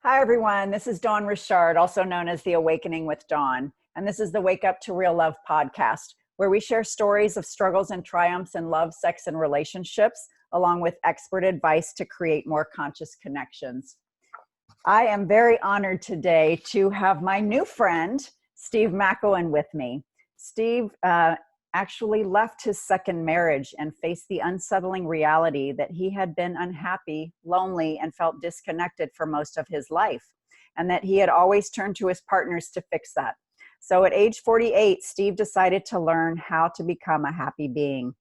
Hi, everyone. This is Dawn Richard, also known as The Awakening with Dawn. And this is the Wake Up to Real Love podcast, where we share stories of struggles and triumphs in love, sex, and relationships, along with expert advice to create more conscious connections. I am very honored today to have my new friend, Steve Makohin, with me. Steve actually left his second marriage and faced the unsettling reality that he had been unhappy, lonely, and felt disconnected for most of his life, and that he had always turned to his partners to fix that. So at age 48, Steve decided to learn how to become a happy being.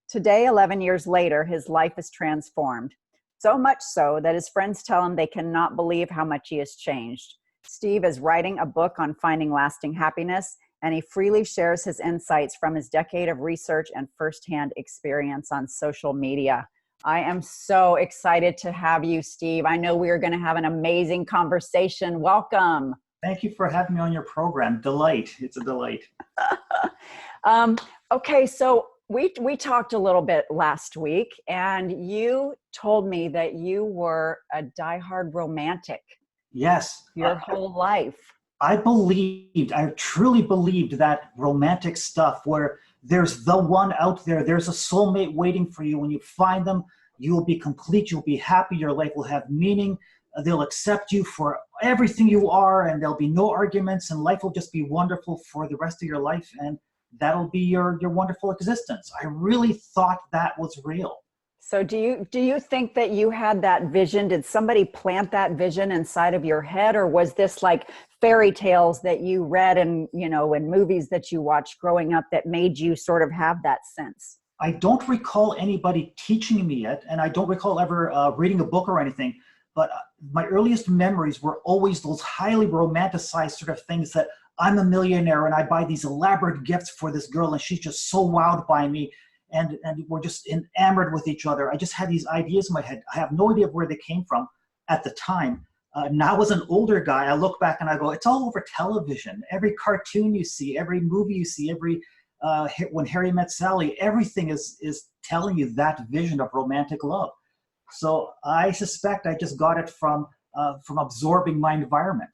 Today, 11 years later, his life is transformed. So much so that his friends tell him they cannot believe how much he has changed. Steve is writing a book on finding lasting happiness, and he freely shares his insights from his decade of research and firsthand experience on social media. I am so excited to have you, Steve. I know we are going to have an amazing conversation. Welcome. Thank you for having me on your program. Delight. It's a delight. Okay, so we talked a little bit last week, and you told me that you were a diehard romantic. Yes. Your whole life. I truly believed that romantic stuff where there's the one out there, there's a soulmate waiting for you. When you find them, you will be complete, you'll be happy, your life will have meaning. They'll accept you for everything you are, and there'll be no arguments, and life will just be wonderful for the rest of your life, and that'll be your wonderful existence. I really thought that was real. So do you think that you had that vision? Did somebody plant that vision inside of your head, or was this like fairy tales that you read and, in movies that you watched growing up that made you sort of have that sense? I don't recall anybody teaching me it, and I don't recall ever reading a book or anything, but my earliest memories were always those highly romanticized sort of things that I'm a millionaire and I buy these elaborate gifts for this girl and she's just so wowed by me. And we're just enamored with each other. I just had these ideas in my head. I have no idea where they came from at the time. Now as an older guy, I look back and I go, it's all over television. Every cartoon you see, every movie you see, every When Harry Met Sally, everything is telling you that vision of romantic love. So I suspect I just got it from absorbing my environment.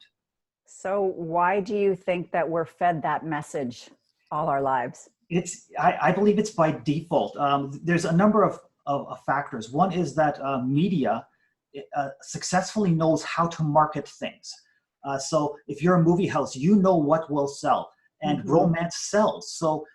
So why do you think that we're fed that message all our lives? I believe it's by default. There's a number of factors. One is that media successfully knows how to market things. So if you're a movie house, you know what will sell, and romance sells. So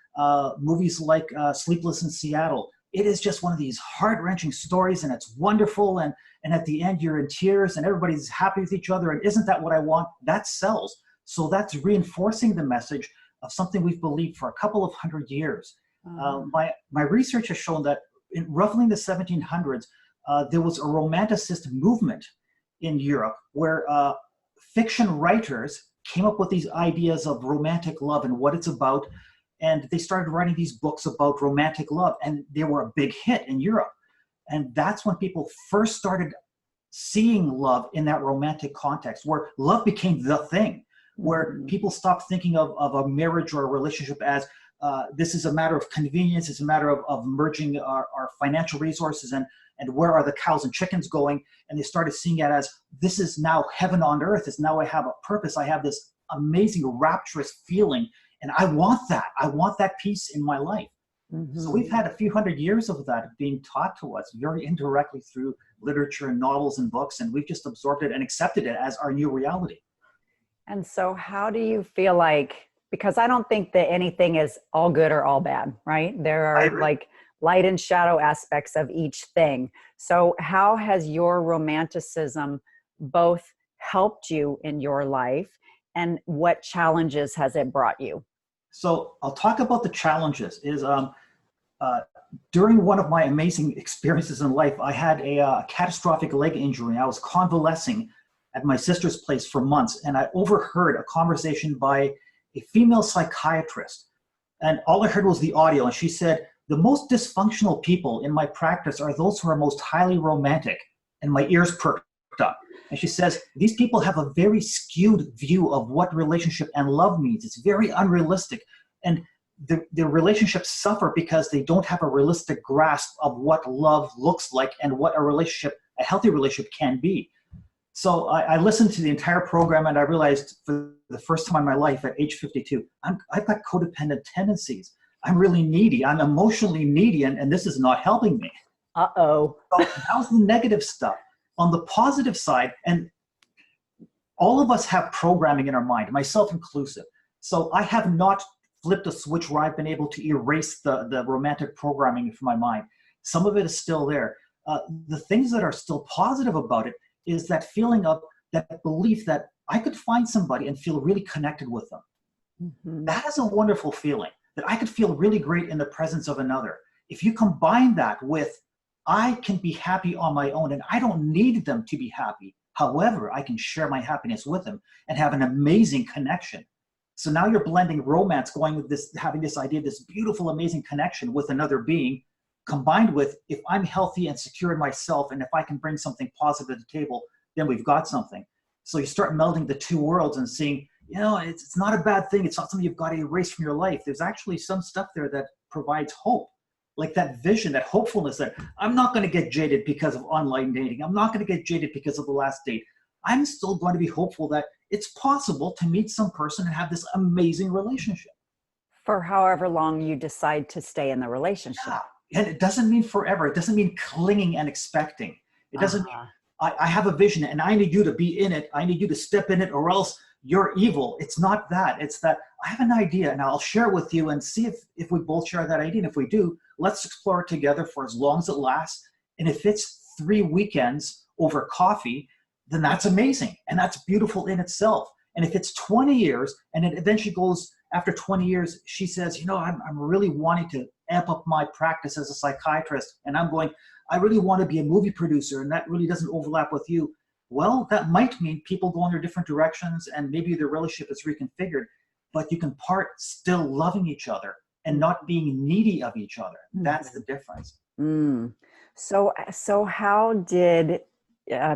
movies like Sleepless in Seattle, it is just one of these heart-wrenching stories, and it's wonderful, and at the end you're in tears and everybody's happy with each other, and isn't that what I want? That sells. So that's reinforcing the message of something we've believed for a couple of hundred years. My research has shown that roughly in the 1700s, there was a romanticist movement in Europe where fiction writers came up with these ideas of romantic love and what it's about, and they started writing these books about romantic love, and they were a big hit in Europe. And that's when people first started seeing love in that romantic context, where love became the thing, where people stopped thinking of a marriage or a relationship as this is a matter of convenience, it's a matter of merging our financial resources and where are the cows and chickens going, and they started seeing it as this is now heaven on earth, it's now I have a purpose, I have this amazing rapturous feeling, and I want that peace in my life. So we've had a few hundred years of that being taught to us very indirectly through literature and novels and books, and we've just absorbed it and accepted it as our new reality. And so how do you feel like, because I don't think that anything is all good or all bad, right? There are like light and shadow aspects of each thing. So how has your romanticism both helped you in your life, and what challenges has it brought you? So I'll talk about the challenges. During one of my amazing experiences in life, I had a catastrophic leg injury. I was convalescing at my sister's place for months, and I overheard a conversation by a female psychiatrist, and all I heard was the audio, and she said, the most dysfunctional people in my practice are those who are most highly romantic, and my ears perked up. And she says, these people have a very skewed view of what relationship and love means. It's very unrealistic, and the relationships suffer because they don't have a realistic grasp of what love looks like and what a healthy relationship can be. So I listened to the entire program and I realized for the first time in my life at age 52, I've got codependent tendencies. I'm really needy. I'm emotionally needy, and this is not helping me. Uh-oh. So that was the negative stuff. On the positive side, and all of us have programming in our mind, myself inclusive. So I have not flipped a switch where I've been able to erase the romantic programming from my mind. Some of it is still there. The things that are still positive about it is that feeling of that belief that I could find somebody and feel really connected with them. Mm-hmm. That is a wonderful feeling, that I could feel really great in the presence of another. If you combine that with, I can be happy on my own and I don't need them to be happy. However, I can share my happiness with them and have an amazing connection. So now you're blending romance, going with this, having this idea, this beautiful, amazing connection with another being, combined with, if I'm healthy and secure in myself, and if I can bring something positive to the table, then we've got something. So you start melding the two worlds and seeing, it's not a bad thing. It's not something you've got to erase from your life. There's actually some stuff there that provides hope, like that vision, that hopefulness that I'm not going to get jaded because of online dating. I'm not going to get jaded because of the last date. I'm still going to be hopeful that it's possible to meet some person and have this amazing relationship. For however long you decide to stay in the relationship. Yeah. And it doesn't mean forever. It doesn't mean clinging and expecting. It doesn't mean I have a vision and I need you to be in it. I need you to step in it or else you're evil. It's not that. It's that I have an idea and I'll share it with you and see if we both share that idea. And if we do, let's explore it together for as long as it lasts. And if it's 3 weekends over coffee, then that's amazing. And that's beautiful in itself. And if it's 20 years and it eventually goes, after 20 years, she says, I'm really wanting to amp up my practice as a psychiatrist. And I really want to be a movie producer. And that really doesn't overlap with you. Well, that might mean people go in their different directions and maybe their relationship is reconfigured, but you can part still loving each other and not being needy of each other. That's the difference. So how did,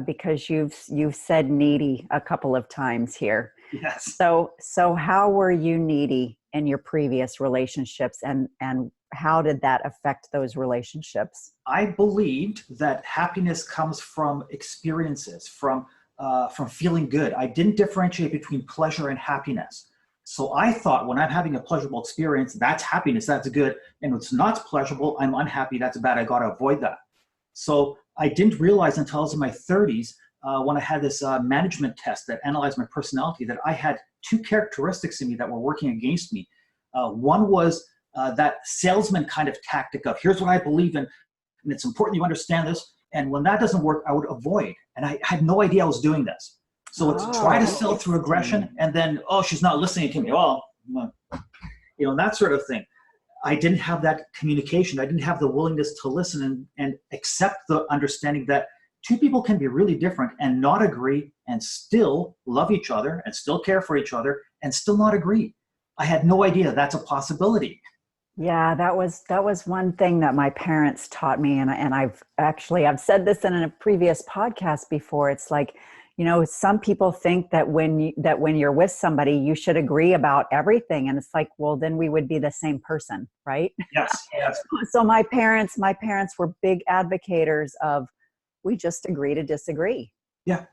because you've said needy a couple of times here. Yes. So how were you needy in your previous relationships and how did that affect those relationships? I believed that happiness comes from experiences, from feeling good. I didn't differentiate between pleasure and happiness. So I thought when I'm having a pleasurable experience, that's happiness, that's good. And when it's not pleasurable, I'm unhappy, that's bad, I got to avoid that. So I didn't realize until I was in my 30s, when I had this management test that analyzed my personality, that I had 2 characteristics in me that were working against me. One was that salesman kind of tactic of, here's what I believe in, and it's important you understand this. And when that doesn't work, I would avoid. And I had no idea I was doing this. So it's try to sell through aggression, and then, she's not listening to me. That sort of thing. I didn't have that communication. I didn't have the willingness to listen and accept the understanding that 2 people can be really different and not agree and still love each other and still care for each other and still not agree. I had no idea that's a possibility. Yeah, that was one thing that my parents taught me. And I've said this in a previous podcast before. It's like, some people think that when you're with somebody, you should agree about everything. And it's like, well, then we would be the same person, right? Yes. So my parents were big advocates of, we just agree to disagree. Yeah.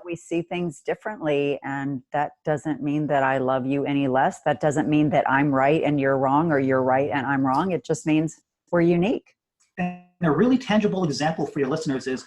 We see things differently, and that doesn't mean that I love you any less. That doesn't mean that I'm right and you're wrong, or you're right and I'm wrong. It just means we're unique. And a really tangible example for your listeners is,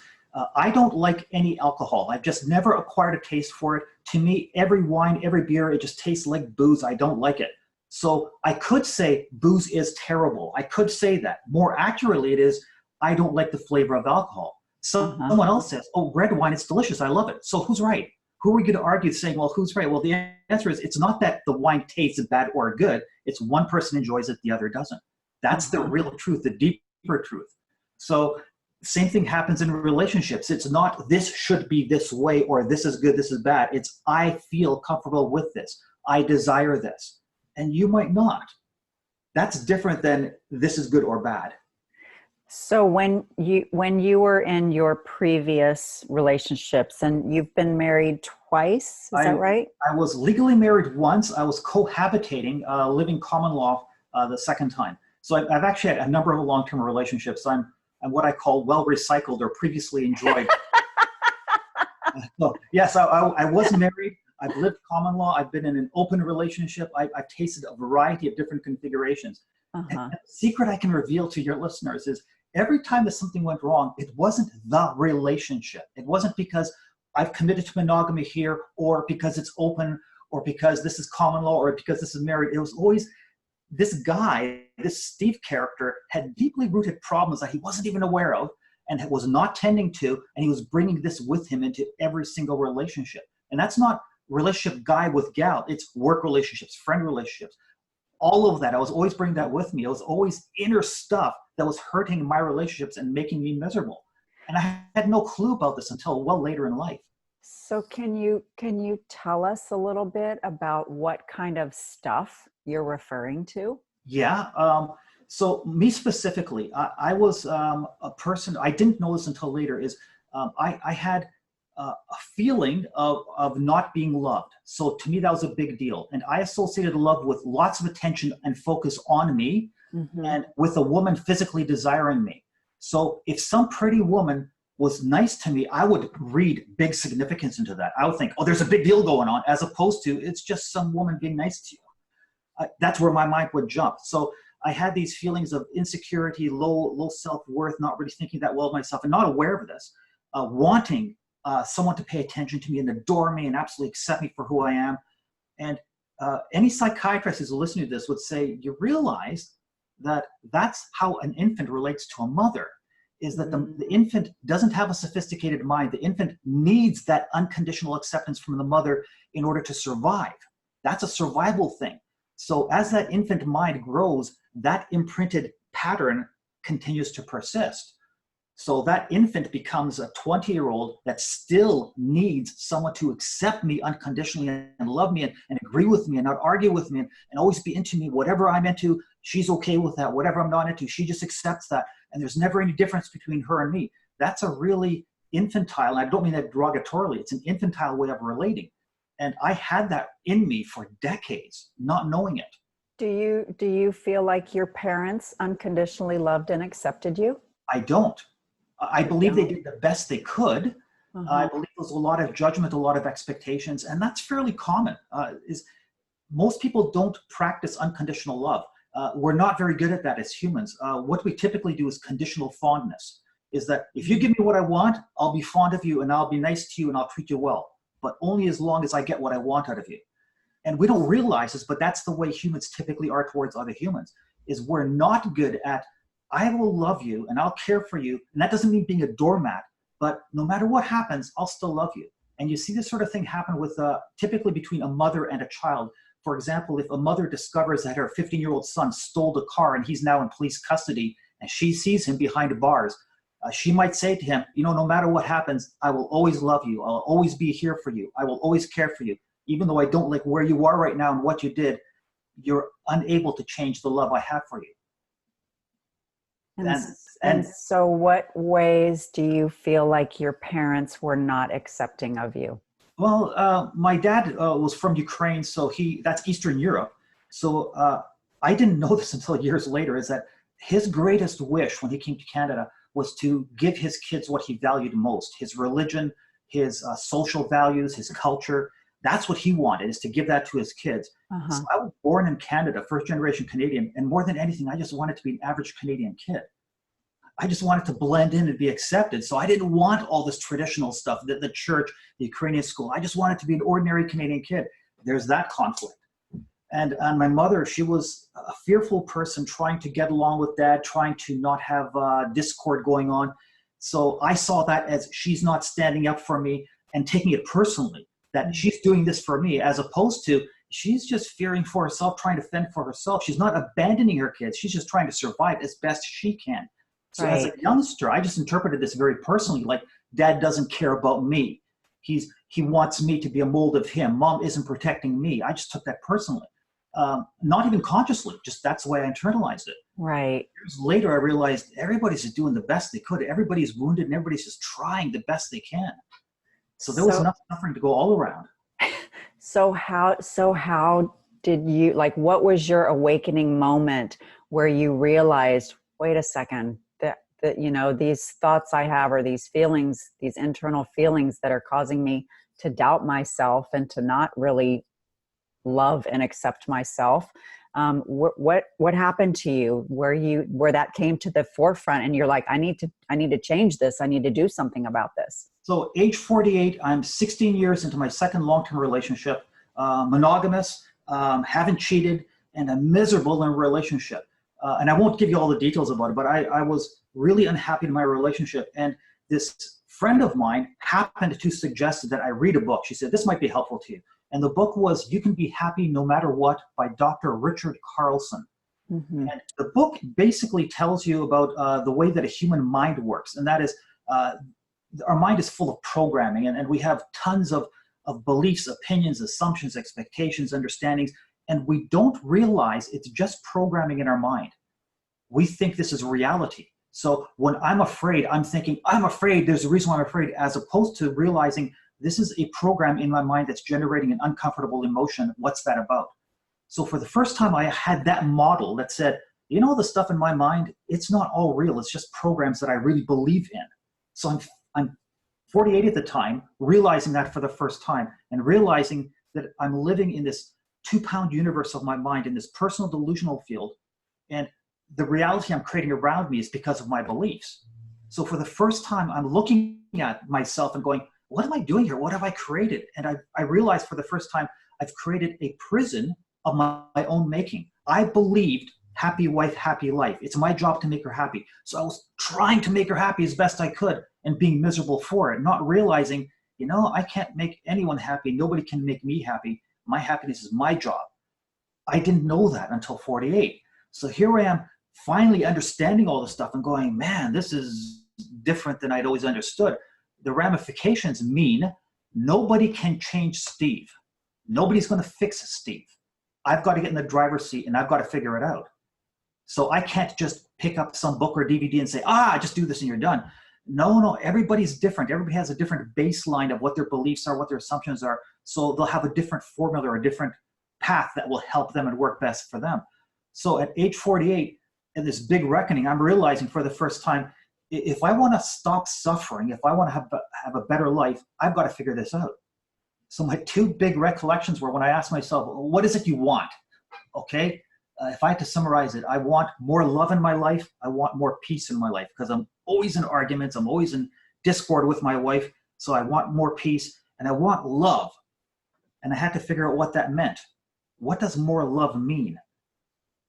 I don't like any alcohol. I've just never acquired a taste for it. To me, every wine, every beer, it just tastes like booze. I don't like it. So I could say booze is terrible. I could say that. More accurately, it is, I don't like the flavor of alcohol. Someone else says, red wine, it's delicious. I love it. So who's right? Who are we going to argue saying, well, who's right? Well, the answer is, it's not that the wine tastes bad or good. It's one person enjoys it, the other doesn't. That's the real truth, the deeper truth. So same thing happens in relationships. It's not this should be this way or this is good, this is bad. It's I feel comfortable with this. I desire this. And you might not. That's different than this is good or bad. So when you were in your previous relationships, and you've been married twice, is that right? I was legally married once. I was cohabitating, living common law the second time. So I've actually had a number of long-term relationships. I'm what I call well recycled or previously enjoyed. So, yes, I was married. I've lived common law. I've been in an open relationship. I've tasted a variety of different configurations. And Uh-huh. the secret I can reveal to your listeners is every time that something went wrong, it wasn't the relationship. It wasn't because I've committed to monogamy here, or because it's open, or because this is common law, or because this is married. It was always this guy, this Steve character, had deeply rooted problems that he wasn't even aware of and was not tending to, and he was bringing this with him into every single relationship. And that's not relationship guy with gal, it's work relationships, friend relationships, all of that. I was always bringing that with me. It was always inner stuff that was hurting my relationships and making me miserable. And I had no clue about this until well later in life. So can you tell us a little bit about what kind of stuff you're referring to? Yeah. So me specifically, I was a person, I didn't know this until later, is I had a feeling of not being loved. So to me, that was a big deal. And I associated love with lots of attention and focus on me, Mm-hmm. and with a woman physically desiring me. So if some pretty woman was nice to me, I would read big significance into that. I would think, oh, there's a big deal going on, as opposed to it's just some woman being nice to you. That's where my mind would jump. So I had these feelings of insecurity, low self-worth, not really thinking that well of myself, and not aware of this, wanting someone to pay attention to me and adore me and absolutely accept me for who I am. And any psychiatrist who's listening to this would say, you realize that that's how an infant relates to a mother, is that the infant doesn't have a sophisticated mind. The infant needs that unconditional acceptance from the mother in order to survive. That's a survival thing. So as that infant mind grows, that imprinted pattern continues to persist. So that infant becomes a 20-year-old that still needs someone to accept me unconditionally and love me and agree with me and not argue with me and always be into me. Whatever I'm into, she's okay with that. Whatever I'm not into, she just accepts that. And there's never any difference between her and me. That's a really infantile, and I don't mean that derogatorily, it's an infantile way of relating. And I had that in me for decades, not knowing it. Do you feel like your parents unconditionally loved and accepted you? I don't. I You believe they don't? did the best they could. I Uh-huh. believe there was a lot of judgment, a lot of expectations, and that's fairly common. Is most people don't practice unconditional love. We're not very good at that as humans. What we typically do is conditional fondness. Is that if you give me what I want, I'll be fond of you and I'll be nice to you and I'll treat you well, but only as long as I get what I want out of you. And we don't realize this, but that's the way humans typically are towards other humans. Is we're not good at, I will love you and I'll care for you. And that doesn't mean being a doormat, but no matter what happens, I'll still love you. And you see this sort of thing happen with typically between a mother and a child. For example, if a mother discovers that her 15-year-old son stole the car and he's now in police custody and she sees him behind bars, she might say to him, you know, no matter what happens, I will always love you. I'll always be here for you. I will always care for you. Even though I don't like where you are right now and what you did, you're unable to change the love I have for you. And so what ways do you feel like your parents were not accepting of you? Well, my dad was from Ukraine, so that's Eastern Europe. So I didn't know this until years later, is that his greatest wish when he came to Canada was to give his kids what he valued most, his religion, his social values, his culture. That's what he wanted, is to give that to his kids. Uh-huh. So I was born in Canada, first generation Canadian, and more than anything, I just wanted to be an average Canadian kid. I just wanted to blend in and be accepted. So I didn't want all this traditional stuff, the church, the Ukrainian school. I just wanted to be an ordinary Canadian kid. There's that conflict. And my mother, she was a fearful person, trying to get along with dad, trying to not have discord going on. So I saw that as she's not standing up for me and taking it personally, that she's doing this for me, as opposed to she's just fearing for herself, trying to fend for herself. She's not abandoning her kids. She's just trying to survive as best she can. So as a youngster, I just interpreted this very personally, like dad doesn't care about me. He wants me to be a mold of him. Mom isn't protecting me. I just took that personally. Not even consciously, just that's the way I internalized it. Right. Years later, I realized everybody's just doing the best they could. Everybody's wounded and everybody's just trying the best they can. So there was enough suffering to go all around. So how did you, like, what was your awakening moment where you realized, wait a second, that that, you know, these thoughts I have, or these feelings, these internal feelings that are causing me to doubt myself and to not really love and accept myself. What happened to you where that came to the forefront and you're like, I need to change this. I need to do something about this. So age 48, I'm 16 years into my second long-term relationship, monogamous, haven't cheated, and I'm miserable in a relationship. And I won't give you all the details about it, but I was really unhappy in my relationship. And this friend of mine happened to suggest that I read a book. She said, this might be helpful to you. And the book was You Can Be Happy No Matter What by Dr. Richard Carlson. Mm-hmm. And the book basically tells you about the way that a human mind works. And that is, our mind is full of programming, and we have tons of beliefs, opinions, assumptions, expectations, understandings, and we don't realize it's just programming in our mind. We think this is reality. So when I'm afraid, I'm thinking, I'm afraid, there's a reason why I'm afraid, as opposed to realizing this is a program in my mind that's generating an uncomfortable emotion. What's that about? So for the first time, I had that model that said, you know, the stuff in my mind, it's not all real. It's just programs that I really believe in. So I'm 48 at the time, realizing that for the first time, and realizing that I'm living in this 2-pound universe of my mind, in this personal delusional field. And the reality I'm creating around me is because of my beliefs. So for the first time, I'm looking at myself and going, what am I doing here? What have I created? And I realized for the first time, I've created a prison of my own making. I believed happy wife, happy life. It's my job to make her happy. So I was trying to make her happy as best I could and being miserable for it, not realizing, you know, I can't make anyone happy. Nobody can make me happy. My happiness is my job. I didn't know that until 48. So here I am finally understanding all this stuff and going, man, this is different than I'd always understood. The ramifications mean nobody can change Steve. Nobody's going to fix Steve. I've got to get in the driver's seat and I've got to figure it out. So I can't just pick up some book or DVD and say, just do this and you're done. No, everybody's different. Everybody has a different baseline of what their beliefs are, what their assumptions are. So they'll have a different formula or a different path that will help them and work best for them. So at age 48, in this big reckoning, I'm realizing for the first time, if I want to stop suffering, if I want to have a better life, I've got to figure this out. So my two big recollections were when I asked myself, what is it you want? Okay, if I had to summarize it, I want more love in my life. I want more peace in my life because I'm always in arguments. I'm always in discord with my wife. So I want more peace and I want love. And I had to figure out what that meant. What does more love mean?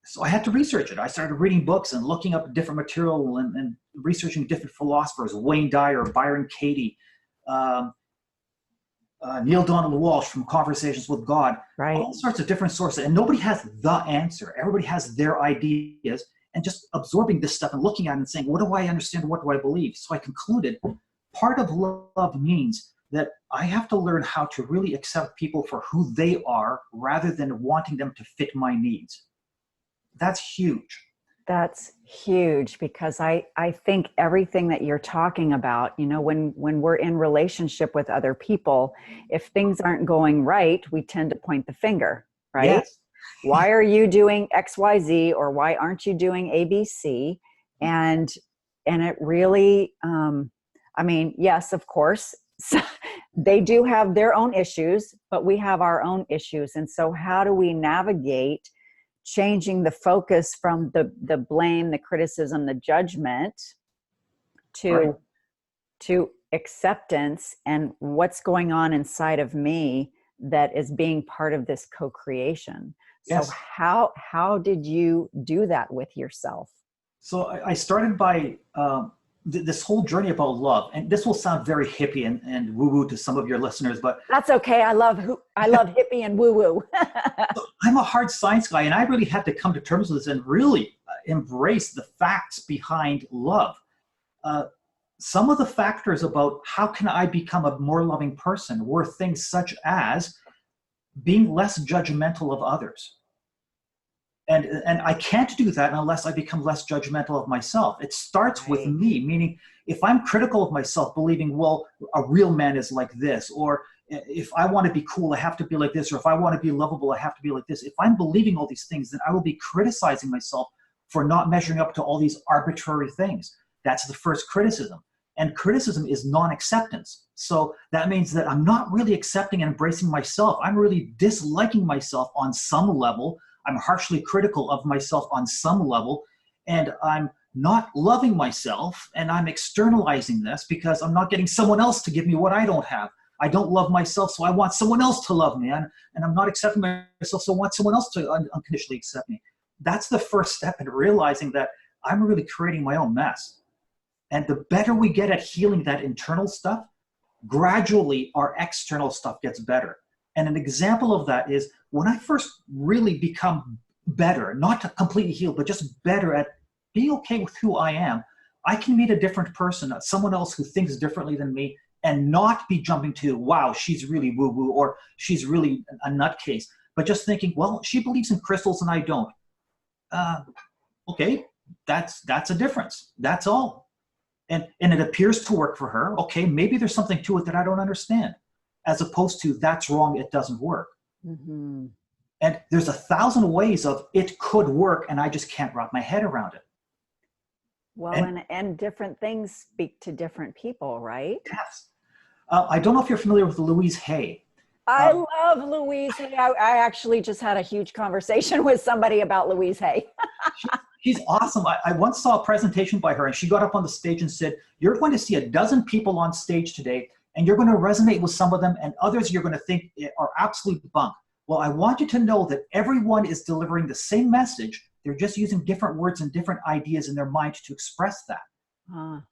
So I had to research it. I started reading books and looking up different material and researching different philosophers, Wayne Dyer, Byron Katie, Neil Donald Walsh from Conversations with God, right. All sorts of different sources. And nobody has the answer. Everybody has their ideas, and just absorbing this stuff and looking at it and saying, what do I understand? What do I believe? So I concluded part of love means that I have to learn how to really accept people for who they are rather than wanting them to fit my needs. That's huge. That's huge, because I think everything that you're talking about, you know, when we're in relationship with other people, if things aren't going right, we tend to point the finger, right? Yes. Why are you doing X, Y, Z, or why aren't you doing A, B, C? And it really, I mean, yes, of course, they do have their own issues, but we have our own issues. And so how do we navigate changing the focus from the blame, the criticism, the judgment to acceptance and what's going on inside of me that is being part of this co-creation? Yes. So how did you do that with yourself? So I started by this whole journey about love, and this will sound very hippie and woo-woo to some of your listeners, but that's okay. I love hippie and woo-woo. So I'm a hard science guy, and I really had to come to terms with this and really embrace the facts behind love. Some of the factors about how can I become a more loving person were things such as being less judgmental of others. And I can't do that unless I become less judgmental of myself. It starts with me, meaning if I'm critical of myself, believing, well, a real man is like this, or if I want to be cool, I have to be like this, or if I want to be lovable, I have to be like this. If I'm believing all these things, then I will be criticizing myself for not measuring up to all these arbitrary things. That's the first criticism. And criticism is non-acceptance. So that means that I'm not really accepting and embracing myself. I'm really disliking myself on some level. I'm harshly critical of myself on some level. And I'm not loving myself, and I'm externalizing this because I'm not getting someone else to give me what I don't have. I don't love myself, so I want someone else to love me. And I'm not accepting myself, so I want someone else to unconditionally accept me. That's the first step in realizing that I'm really creating my own mess. And the better we get at healing that internal stuff, gradually our external stuff gets better. And an example of that is when I first really become better, not completely healed, but just better at being okay with who I am, I can meet a different person, someone else who thinks differently than me, and not be jumping to, wow, she's really woo-woo, or she's really a nutcase, but just thinking, well, she believes in crystals and I don't. Okay, that's a difference. That's all. And it appears to work for her. Okay, maybe there's something to it that I don't understand, as opposed to that's wrong, it doesn't work. Mm-hmm. And there's 1,000 ways of it could work, and I just can't wrap my head around it. Well, and different things speak to different people, right? Yes. I don't know if you're familiar with Louise Hay. I love Louise Hay. I actually just had a huge conversation with somebody about Louise Hay. She's awesome. I once saw a presentation by her, and she got up on the stage and said, you're going to see 12 people on stage today, and you're going to resonate with some of them, and others you're going to think are absolute bunk. Well, I want you to know that everyone is delivering the same message. They're just using different words and different ideas in their mind to express that.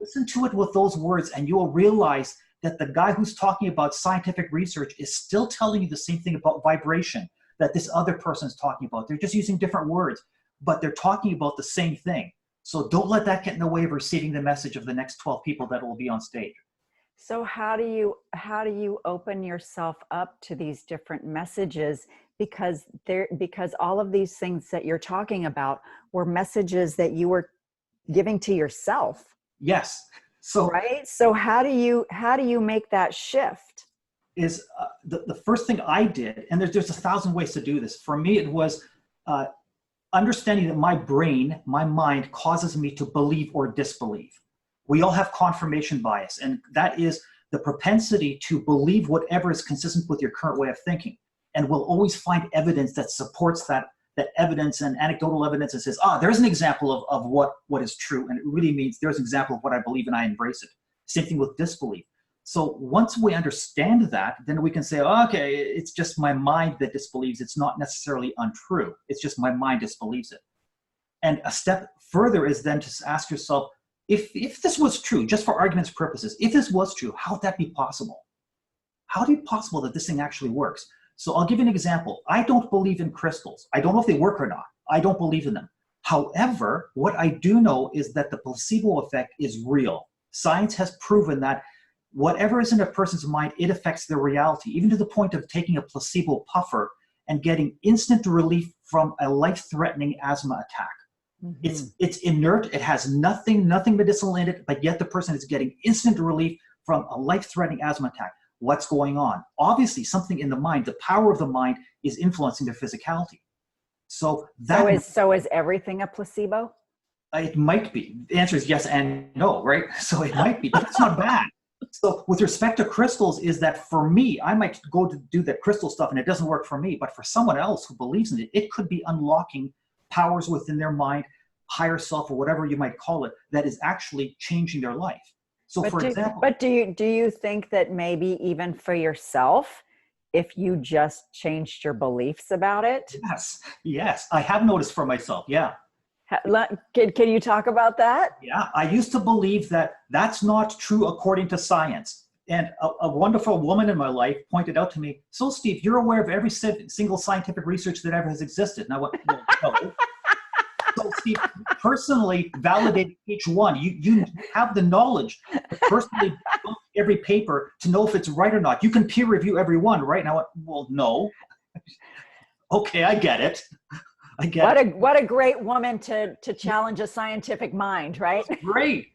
Listen to it with those words, and you will realize that the guy who's talking about scientific research is still telling you the same thing about vibration that this other person is talking about. They're just using different words, but they're talking about the same thing. So don't let that get in the way of receiving the message of the next 12 people that will be on stage. So how do you open yourself up to these different messages? Because all of these things that you're talking about were messages that you were giving to yourself. Yes. So right. So how do you make that shift? Is the first thing I did, and there's 1,000 ways to do this. For me, it was understanding that my brain, my mind, causes me to believe or disbelieve. We all have confirmation bias, and that is the propensity to believe whatever is consistent with your current way of thinking. And we'll always find evidence that supports that evidence, and anecdotal evidence that says, there's an example of what is true. And it really means there's an example of what I believe and I embrace it. Same thing with disbelief. So once we understand that, then we can say, okay, it's just my mind that disbelieves. It's not necessarily untrue. It's just my mind disbelieves it. And a step further is then to ask yourself, if this was true, just for argument's purposes, if this was true, how would that be possible? How would it be possible that this thing actually works? So I'll give you an example. I don't believe in crystals. I don't know if they work or not. I don't believe in them. However, what I do know is that the placebo effect is real. Science has proven that whatever is in a person's mind, it affects their reality, even to the point of taking a placebo puffer and getting instant relief from a life-threatening asthma attack. Mm-hmm. It's inert. It has nothing medicinal in it, but yet the person is getting instant relief from a life-threatening asthma attack. What's going on? Obviously, something in the mind, the power of the mind, is influencing their physicality. So is everything a placebo? It might be. The answer is yes and no, right? So it might be, but it's not bad. So with respect to crystals, is that for me, I might go to do that crystal stuff and it doesn't work for me, but for someone else who believes in it, it could be unlocking powers within their mind, higher self, or whatever you might call it, that is actually changing their life. So do you think that maybe even for yourself, if you just changed your beliefs about it? Yes. I have noticed for myself. Yeah. Can you talk about that? Yeah. I used to believe that that's not true according to science. And a wonderful woman in my life pointed out to me, so Steve, you're aware of every single scientific research that ever has existed. And I went, no. So Steve, personally validate each one. You have the knowledge to personally look every paper to know if it's right or not. You can peer review every one, right? And I went, well, no. Okay, I get it. What a great woman to challenge a scientific mind, right? Great.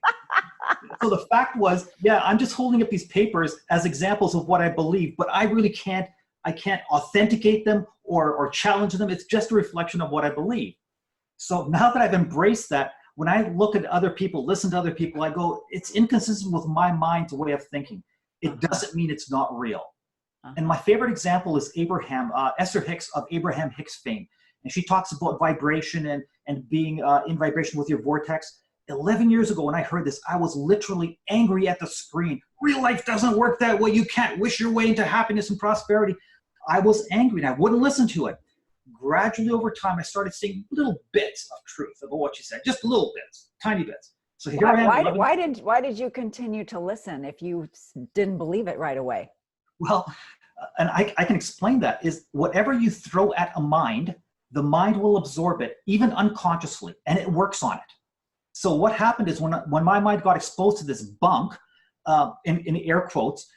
So the fact was, I'm just holding up these papers as examples of what I believe, but I really can't authenticate them or challenge them. It's just a reflection of what I believe. So now that I've embraced that, when I look at other people, listen to other people, I go, it's inconsistent with my mind's way of thinking. It doesn't mean it's not real. And my favorite example is Esther Hicks of Abraham Hicks fame. And she talks about vibration and being in vibration with your vortex. 11 years ago when I heard this, I was literally angry at the screen. Real life doesn't work that way. You can't wish your way into happiness and prosperity. I was angry and I wouldn't listen to it. Gradually over time, I started seeing little bits of truth about what she said, just little bits, tiny bits. So here I am. Why did you continue to listen if you didn't believe it right away? Well, and I can explain that, is whatever you throw at a mind, the mind will absorb it, even unconsciously, and it works on it. So what happened is when my mind got exposed to this bunk, in air quotes,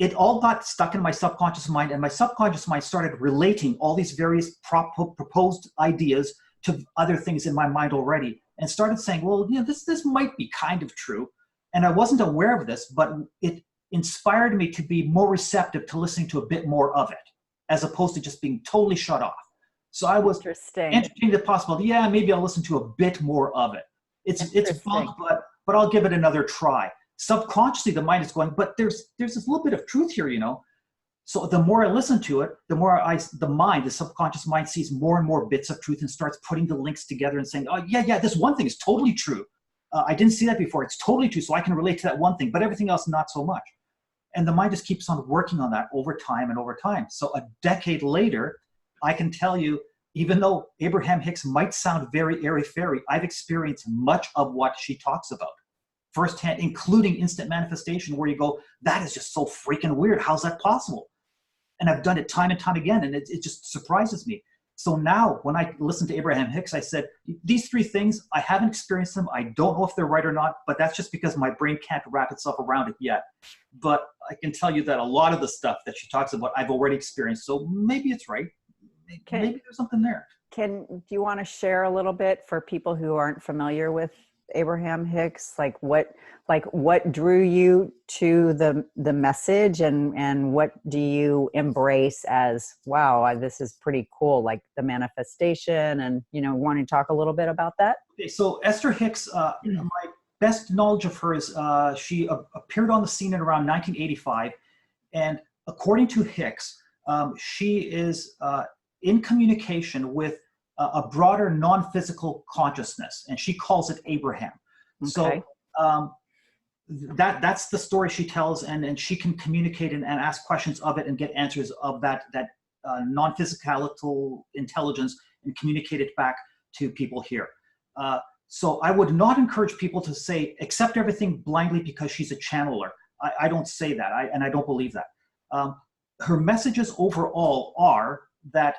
it all got stuck in my subconscious mind, and my subconscious mind started relating all these various proposed ideas to other things in my mind already, and started saying, well, this might be kind of true. And I wasn't aware of this, but it inspired me to be more receptive to listening to a bit more of it, as opposed to just being totally shut off. So I was entertaining the possibility, maybe I'll listen to a bit more of it. It's bunk, but I'll give it another try. Subconsciously, the mind is going, but there's this little bit of truth here, So the more I listen to it, the more the subconscious mind sees more and more bits of truth and starts putting the links together and saying, oh, yeah, this one thing is totally true. I didn't see that before. It's totally true. So I can relate to that one thing, but everything else, not so much. And the mind just keeps on working on that over time and over time. So a decade later, I can tell you, even though Abraham Hicks might sound very airy-fairy, I've experienced much of what she talks about firsthand, including instant manifestation, where you go, that is just so freaking weird. How's that possible? And I've done it time and time again, and it just surprises me. So now when I listen to Abraham Hicks, I said, these three things, I haven't experienced them. I don't know if they're right or not, but that's just because my brain can't wrap itself around it yet. But I can tell you that a lot of the stuff that she talks about, I've already experienced. So maybe it's right. Maybe there's something there. Do you want to share a little bit for people who aren't familiar with Abraham Hicks? Like what drew you to the message, and what do you embrace as, wow, this is pretty cool, like the manifestation, and want to talk a little bit about that? Okay, so Esther Hicks, my best knowledge of her is she appeared on the scene in around 1985, and according to Hicks, she is in communication with a broader non-physical consciousness, and she calls it Abraham. Okay. So that's the story she tells, and she can communicate and ask questions of it and get answers of that non-physical intelligence and communicate it back to people here. So I would not encourage people to say, accept everything blindly because she's a channeler. I don't say that, and I don't believe that. Her messages overall are that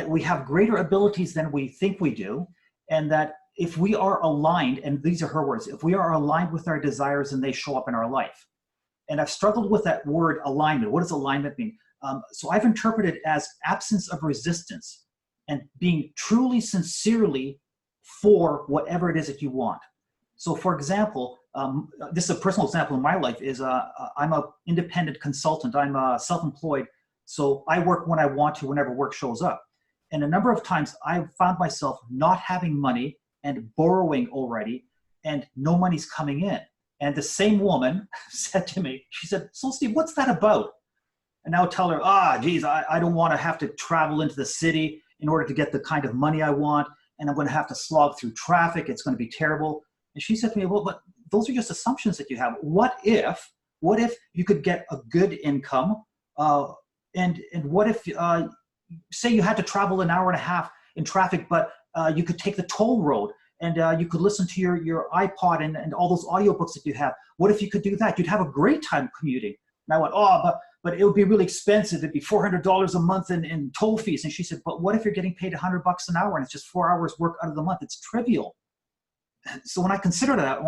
we have greater abilities than we think we do, and that if we are aligned, and these are her words, if we are aligned with our desires, then they show up in our life. And I've struggled with that word alignment. What does alignment mean? So I've interpreted it as absence of resistance and being truly, sincerely for whatever it is that you want. So for example, this is a personal example in my life, is I'm an independent consultant. I'm self-employed. So I work when I want to, whenever work shows up. And a number of times I've found myself not having money and borrowing already, and no money's coming in. And the same woman said to me, she said, so Steve, what's that about? And I'll tell her, geez, I don't want to have to travel into the city in order to get the kind of money I want. And I'm going to have to slog through traffic. It's going to be terrible. And she said to me, well, but those are just assumptions that you have. What if you could get a good income? And what if, say you had to travel an hour and a half in traffic, but you could take the toll road, and you could listen to your iPod and all those audiobooks that you have. What if you could do that? You'd have a great time commuting. And I went, but it would be really expensive. It'd be $400 a month in toll fees. And she said, but what if you're getting paid $100 an hour and it's just 4 hours work out of the month? It's trivial. So when I considered that,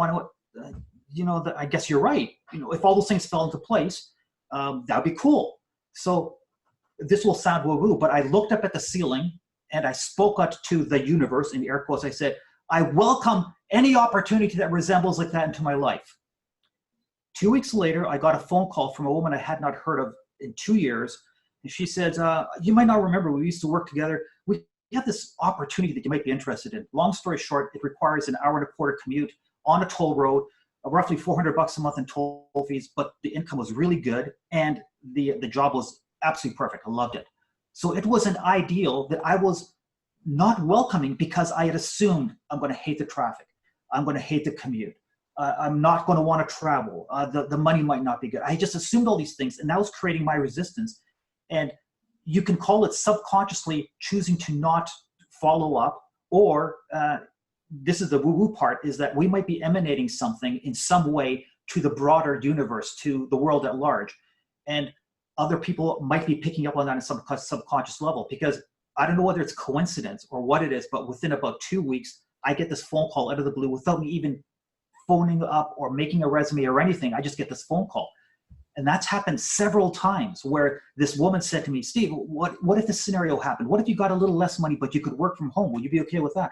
I guess you're right. If all those things fell into place, that'd be cool. So this will sound woo-woo, but I looked up at the ceiling and I spoke out to the universe, in air quotes. I said, I welcome any opportunity that resembles like that into my life. 2 weeks later, I got a phone call from a woman I had not heard of in 2 years. And she said, you might not remember, we used to work together. We you have this opportunity that you might be interested in. Long story short, it requires an hour and a quarter commute on a toll road, roughly $400 a month in toll fees, but the income was really good and the job was absolutely perfect. I loved it. So it was an ideal that I was not welcoming because I had assumed I'm going to hate the traffic. I'm going to hate the commute. I'm not going to want to travel. The money might not be good. I just assumed all these things, and that was creating my resistance. And you can call it subconsciously choosing to not follow up, or this is the woo-woo part, is that we might be emanating something in some way to the broader universe, to the world at large. And other people might be picking up on that on a subconscious level, because I don't know whether it's coincidence or what it is, but within about 2 weeks, I get this phone call out of the blue without me even phoning up or making a resume or anything. I just get this phone call. And that's happened several times where this woman said to me, Steve, what if this scenario happened? What if you got a little less money, but you could work from home? Will you be okay with that?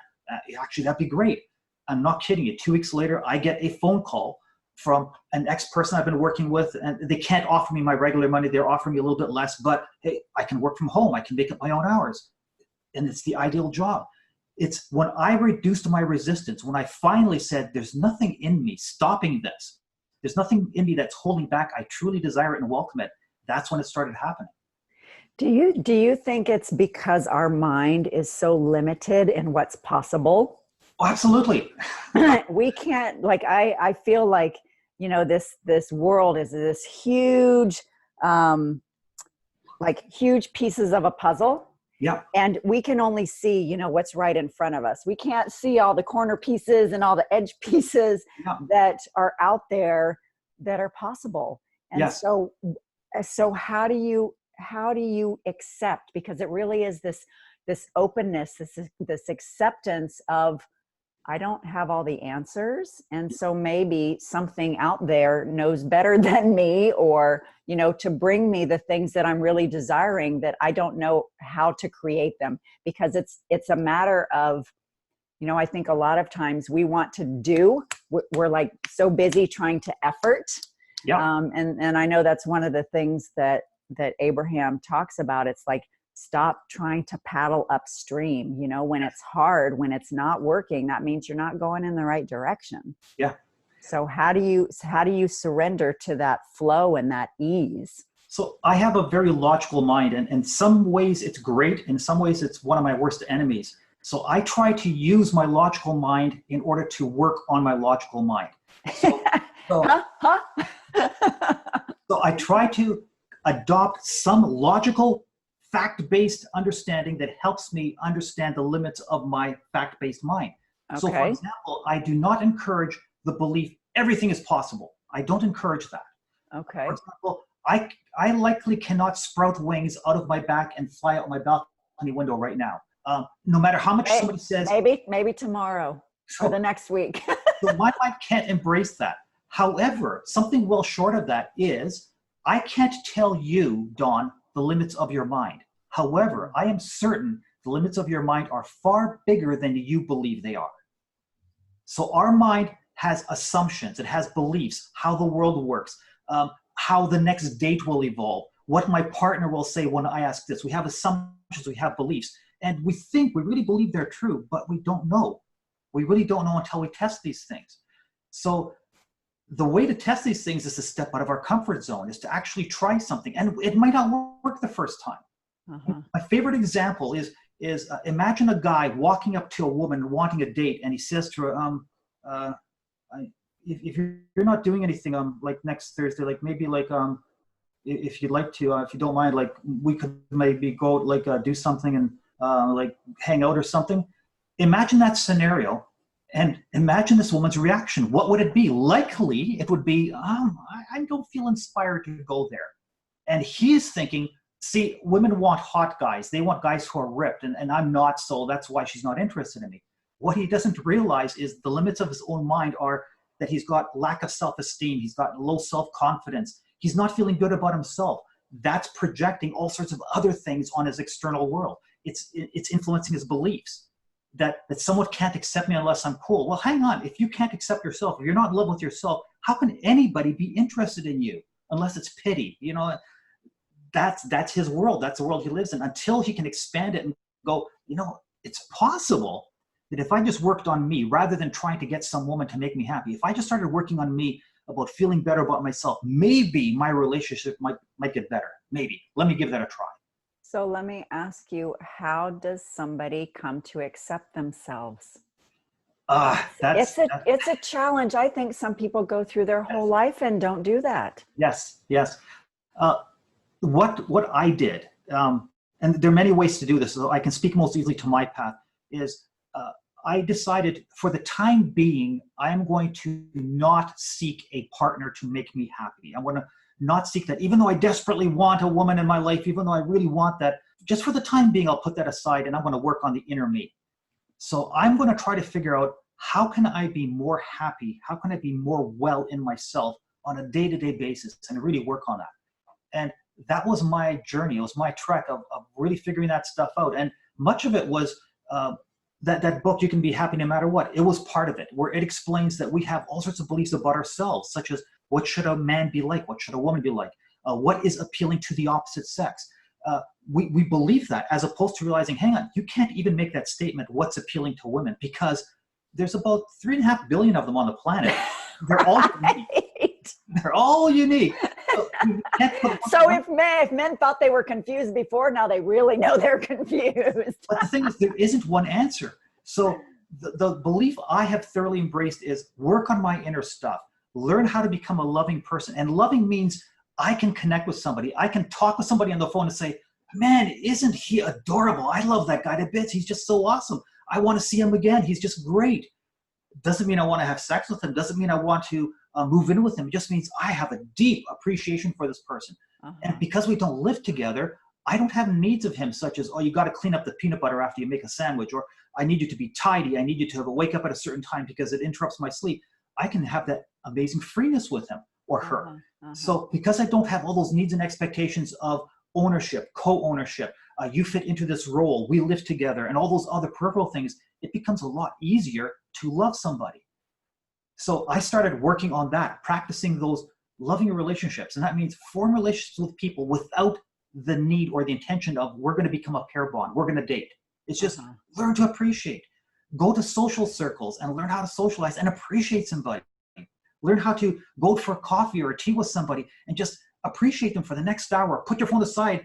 Actually, that'd be great. I'm not kidding you. 2 weeks later, I get a phone call from an ex-person I've been working with, and they can't offer me my regular money. They're offering me a little bit less, but hey, I can work from home. I can make up my own hours. And it's the ideal job. It's when I reduced my resistance, when I finally said, there's nothing in me stopping this. There's nothing in me that's holding back. I truly desire it and welcome it. That's when it started happening. Do you think it's because our mind is so limited in what's possible? Oh, absolutely. We can't, like, I feel like, this world is this huge, like huge pieces of a puzzle. Yeah. And we can only see, what's right in front of us. We can't see all the corner pieces and all the edge pieces that are out there that are possible. And yes. So how do you accept, because it really is this openness, this acceptance of, I don't have all the answers. And so maybe something out there knows better than me, or, to bring me the things that I'm really desiring, that I don't know how to create them, because it's a matter of, I think a lot of times we want to do, we're like so busy trying to effort. Yeah. And I know that's one of the things that Abraham talks about. It's like, stop trying to paddle upstream. When it's hard, when it's not working, that means you're not going in the right direction. Yeah. So how do you surrender to that flow and that ease? So I have a very logical mind, and in some ways it's great. In some ways it's one of my worst enemies. So I try to use my logical mind in order to work on my logical mind. So I try to adopt some logical fact-based understanding that helps me understand the limits of my fact-based mind. Okay. So for example, I do not encourage the belief everything is possible. I don't encourage that. Okay. For example, I likely cannot sprout wings out of my back and fly out my balcony window right now. No matter how much somebody says. Maybe tomorrow or the next week. So my mind can't embrace that. However, something well short of that is, I can't tell you, Dawn, the limits of your mind. However, I am certain the limits of your mind are far bigger than you believe they are. So our mind has assumptions, it has beliefs, how the world works, how the next date will evolve, what my partner will say when I ask this. We have assumptions, we have beliefs, and we think we really believe they're true, but we don't know. We really don't know until we test these things. So the way to test these things is to step out of our comfort zone, is to actually try something. And it might not work the first time. Uh-huh. My favorite example is imagine a guy walking up to a woman wanting a date, and he says to her, if you're not doing anything like next Thursday, like maybe like if you'd like to, if you don't mind, like we could maybe go like do something and like hang out or something. Imagine that scenario. And imagine this woman's reaction. What would it be? Likely, it would be, I don't feel inspired to go there. And he is thinking, see, women want hot guys. They want guys who are ripped, and I'm not, so that's why she's not interested in me. What he doesn't realize is the limits of his own mind are that he's got lack of self-esteem. He's got low self-confidence. He's not feeling good about himself. That's projecting all sorts of other things on his external world. It's influencing his beliefs. That someone can't accept me unless I'm cool. Well, hang on. If you can't accept yourself, if you're not in love with yourself, how can anybody be interested in you unless it's pity? That's his world. That's the world he lives in. Until he can expand it and go, it's possible that if I just worked on me rather than trying to get some woman to make me happy, if I just started working on me about feeling better about myself, maybe my relationship might get better. Maybe. Let me give that a try. So let me ask you, how does somebody come to accept themselves? It's a challenge. I think some people go through their whole life and don't do that. Yes. What I did, and there are many ways to do this, so I can speak most easily to my path, is I decided for the time being, I am going to not seek a partner to make me happy. I'm going to not seek that, even though I desperately want a woman in my life, even though I really want that. Just for the time being, I'll put that aside and I'm going to work on the inner me. So I'm going to try to figure out, how can I be more happy? How can I be more well in myself on a day-to-day basis, and really work on that? And that was my journey. It was my trek of really figuring that stuff out. And much of it was that book, You Can Be Happy No Matter What. It was part of it, where it explains that we have all sorts of beliefs about ourselves, such as what should a man be like? What should a woman be like? What is appealing to the opposite sex? We believe that, as opposed to realizing, hang on, you can't even make that statement, what's appealing to women, because there's about 3.5 billion of them on the planet. They're all unique. They're all unique. So if men thought they were confused before, now they really know they're confused. But the thing is, there isn't one answer. So the belief I have thoroughly embraced is work on my inner stuff, learn how to become a loving person. And loving means I can connect with somebody. I can talk with somebody on the phone and say, man, isn't he adorable? I love that guy to bits. He's just so awesome. I want to see him again. He's just great. Doesn't mean I want to have sex with him. Doesn't mean I want to move in with him. It just means I have a deep appreciation for this person. And because we don't live together, I don't have needs of him, such as, oh, you got to clean up the peanut butter after you make a sandwich, or I need you to be tidy. I need you to wake up at a certain time because it interrupts my sleep. I can have that amazing freeness with him or her. So because I don't have all those needs and expectations of ownership, co-ownership, you fit into this role, we live together, and all those other peripheral things, it becomes a lot easier to love somebody. So I started working on that, practicing those loving relationships. And that means form relationships with people without the need or the intention of, we're going to become a pair bond, we're going to date. It's just learn to appreciate. Go to social circles and learn how to socialize and appreciate somebody. Learn how to go for coffee or tea with somebody and just appreciate them for the next hour. Put your phone aside,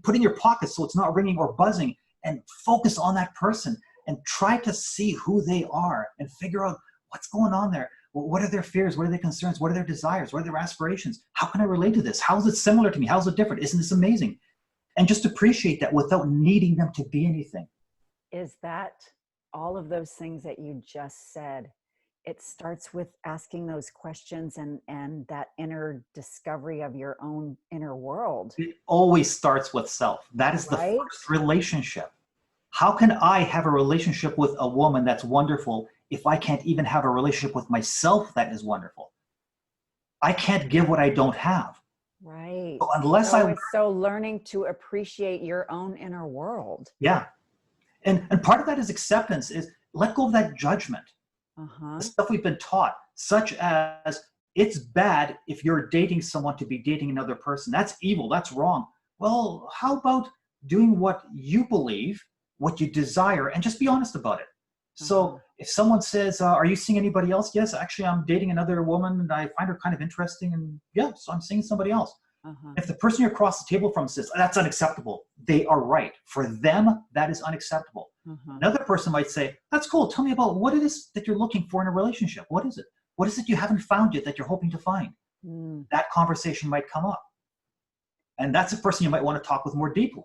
put it in your pocket so it's not ringing or buzzing, and focus on that person and try to see who they are and figure out what's going on there. What are their fears? What are their concerns? What are their desires? What are their aspirations? How can I relate to this? How is it similar to me? How is it different? Isn't this amazing? And just appreciate that without needing them to be anything. Is that all of those things that you just said? It starts with asking those questions and that inner discovery of your own inner world. It always starts with self. That is the first relationship. How can I have a relationship with a woman that's wonderful if I can't even have a relationship with myself that is wonderful? I can't give what I don't have. Right. So unless so learning to appreciate your own inner world. Yeah. And part of that is acceptance, is let go of that judgment. The stuff we've been taught, such as it's bad if you're dating someone to be dating another person. That's evil. That's wrong. Well, how about doing what you believe, what you desire, and just be honest about it? So if someone says, are you seeing anybody else? Yes, actually, I'm dating another woman and I find her kind of interesting. And yeah, so I'm seeing somebody else. If the person you're across the table from says, that's unacceptable, they are right. For them, that is unacceptable. Another person might say, that's cool. Tell me about what it is that you're looking for in a relationship. What is it? What is it you haven't found yet that you're hoping to find? That conversation might come up. And that's a person you might want to talk with more deeply.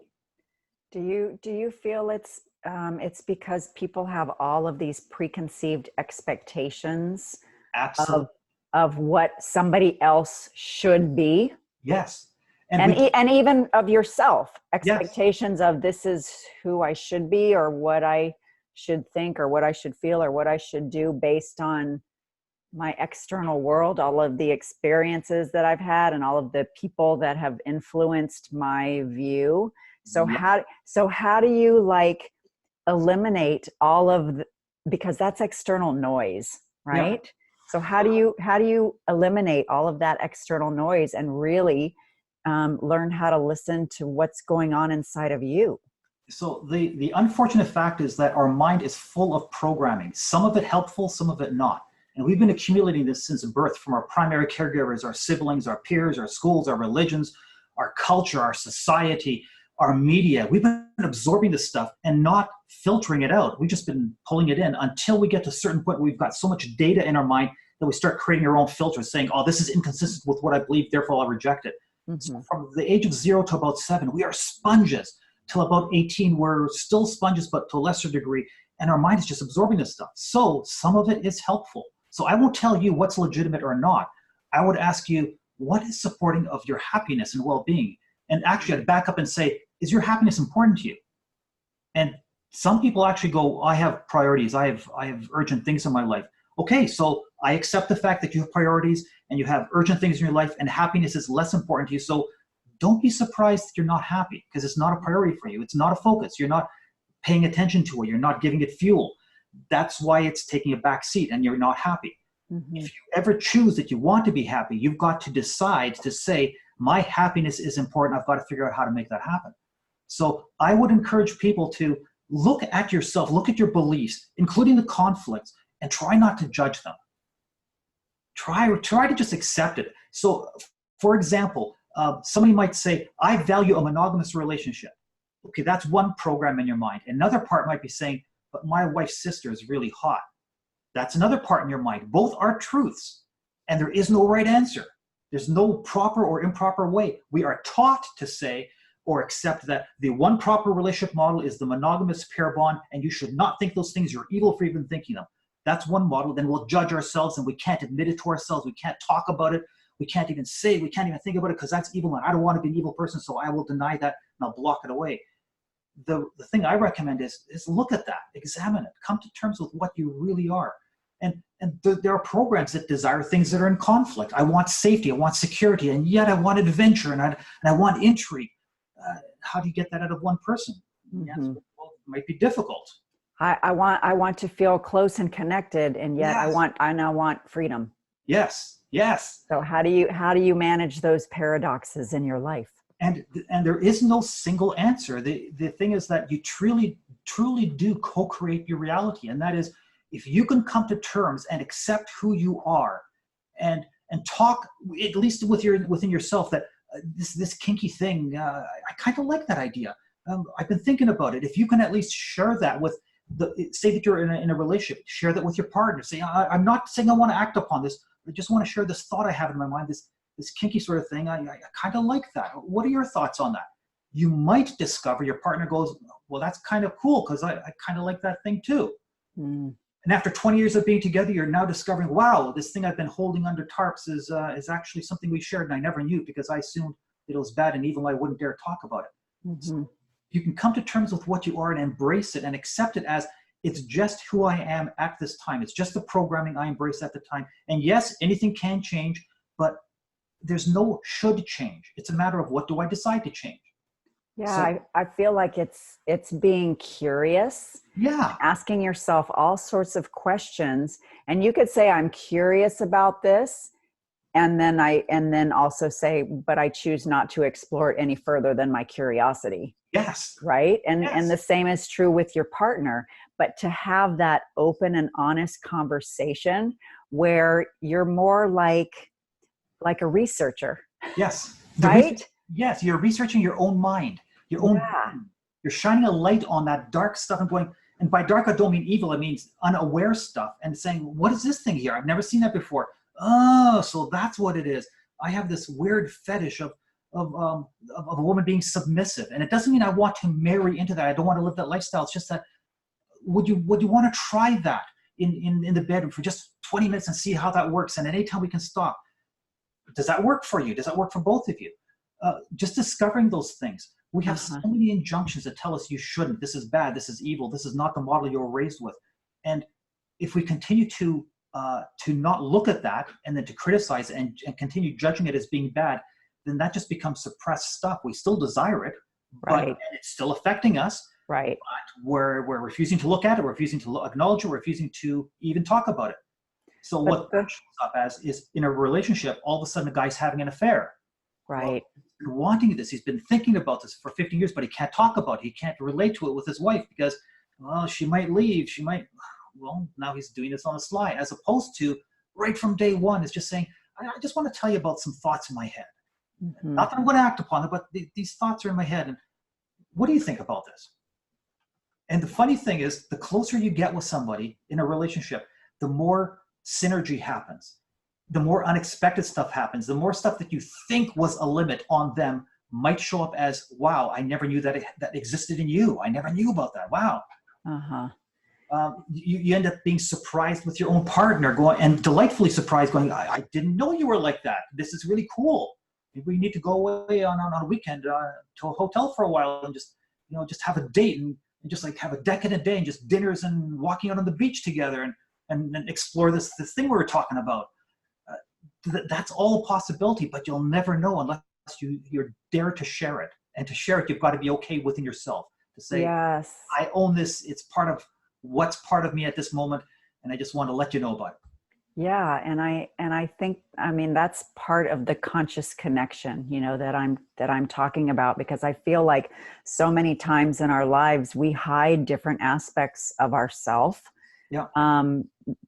Do you feel it's because people have all of these preconceived expectations of what somebody else should be? Yes. And even of yourself, expectations of this is who I should be, or what I should think, or what I should feel, or what I should do based on my external world, all of the experiences that I've had and all of the people that have influenced my view. So how do you like eliminate all of because that's external noise, right? Yeah. So how do you eliminate all of that external noise and really learn how to listen to what's going on inside of you? So the unfortunate fact is that our mind is full of programming, some of it helpful, some of it not. And we've been accumulating this since birth from our primary caregivers, our siblings, our peers, our schools, our religions, our culture, our society, our media. We've been absorbing this stuff and not filtering it out. We've just been pulling it in until we get to a certain point where we've got so much data in our mind that we start creating our own filters saying, oh, this is inconsistent with what I believe, therefore I'll reject it. So from the age of 0 to about 7, we are sponges. Till about 18, we're still sponges, but to a lesser degree, and our mind is just absorbing this stuff. So some of it is helpful. So I won't tell you what's legitimate or not. I would ask you, what is supporting of your happiness and well-being? And actually, I'd back up and say, is your happiness important to you? And some people actually go, I have priorities. I have urgent things in my life. Okay, so I accept the fact that you have priorities and you have urgent things in your life and happiness is less important to you. So don't be surprised that you're not happy because it's not a priority for you. It's not a focus. You're not paying attention to it. You're not giving it fuel. That's why it's taking a back seat and you're not happy. If you ever choose that you want to be happy, you've got to decide to say, my happiness is important. I've got to figure out how to make that happen. So I would encourage people to look at yourself, look at your beliefs, including the conflicts, and try not to judge them. Try to just accept it. So, for example, somebody might say, I value a monogamous relationship. Okay, that's one program in your mind. Another part might be saying, but my wife's sister is really hot. That's another part in your mind. Both are truths, and there is no right answer. There's no proper or improper way. We are taught to say or accept that the one proper relationship model is the monogamous pair bond, and you should not think those things. You're evil for even thinking them. That's one model. Then we'll judge ourselves, and we can't admit it to ourselves. We can't talk about it. We can't even say, we can't even think about it because that's evil, and I don't want to be an evil person, so I will deny that, and I'll block it away. The thing I recommend is look at that, examine it, come to terms with what you really are. And there are programs that desire things that are in conflict. I want safety, I want security, and yet I want adventure, and I want intrigue. How do you get that out of one person? Yes, well, it might be difficult. I want to feel close and connected, and yet Yes. I now want freedom. Yes. So how do you manage those paradoxes in your life? And there is no single answer. The thing is that you truly do co-create your reality, and that is if you can come to terms and accept who you are, and talk at least within yourself that this kinky thing, I kind of like that idea. I've been thinking about it. If you can at least share that with say that you're in a relationship, share that with your partner. Say, I'm not saying I want to act upon this. I just want to share this thought I have in my mind, this kinky sort of thing. I kind of like that. What are your thoughts on that? You might discover your partner goes, well, that's kind of cool because I kind of like that thing too. And after 20 years of being together, you're now discovering, wow, this thing I've been holding under tarps is actually something we shared and I never knew because I assumed it was bad and evil. I wouldn't dare talk about it. So you can come to terms with what you are and embrace it and accept it as it's just who I am at this time. It's just the programming I embrace at the time. And yes, anything can change, but there's no should change. It's a matter of what do I decide to change. Yeah, So, I feel like it's being curious, yeah, asking yourself all sorts of questions. And you could say, I'm curious about this. And then also say, but I choose not to explore it any further than my curiosity. yes, Right. And yes. the same is true with your partner, but to have that open and honest conversation where you're more like a researcher. Yes. Right? Yes, you're researching your own mind, your own brain. You're shining a light on that dark stuff and going, and by dark, I don't mean evil, it means unaware stuff, and saying, what is this thing here? I've never seen that before. Oh, so that's what it is. I have this weird fetish of a woman being submissive. And it doesn't mean I want to marry into that. I don't want to live that lifestyle. It's just that, would you want to try that in the bedroom for just 20 minutes and see how that works? And at any time we can stop. Does that work for you? Does that work for both of you? Just discovering those things. We have so many injunctions that tell us you shouldn't. This is bad. This is evil. This is not the model you were raised with. And if we continue to not look at that and then to criticize it and continue judging it as being bad, then that just becomes suppressed stuff. We still desire it, but it's still affecting us. Right. But we're refusing to look at it. We're refusing to acknowledge it. We're refusing to even talk about it. So what that shows up as is in a relationship, all of a sudden a guy's having an affair. Right. Well, been wanting this. He's been thinking about this for 50 years, but he can't talk about it. He can't relate to it with his wife because, well, she might leave. Well, now he's doing this on the sly, as opposed to right from day one is just saying, I just want to tell you about some thoughts in my head. Mm-hmm. Not that I'm going to act upon them, but these thoughts are in my head. And what do you think about this? And the funny thing is, the closer you get with somebody in a relationship, the more synergy happens. The more unexpected stuff happens. The more stuff that you think was a limit on them might show up as, wow, I never knew that that existed in you. I never knew about that. Wow. Uh-huh. You end up being surprised with your own partner, and delightfully surprised, going, I didn't know you were like that. This is really cool. Maybe we need to go away on a weekend to a hotel for a while and just have a date and just like have a decadent day and just dinners and walking out on the beach together and explore this thing we were talking about. That's all a possibility, but you'll never know unless you're dare to share it. And to share it, you've got to be okay within yourself to say, yes, I own this. It's part of what's part of me at this moment, and I just want to let you know about it. Yeah, and I think, I mean, that's part of the conscious connection, that I'm talking about, because I feel like so many times in our lives we hide different aspects of ourself. Yeah.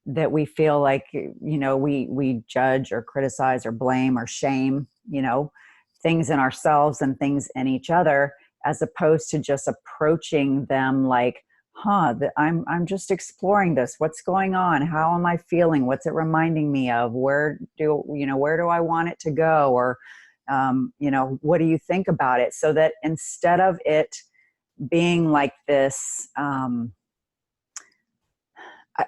That we feel like, we judge or criticize or blame or shame, things in ourselves and things in each other, as opposed to just approaching them like, I'm just exploring this. What's going on? How am I feeling? What's it reminding me of? Where do I want it to go? Or, what do you think about it? So that instead of it being like this,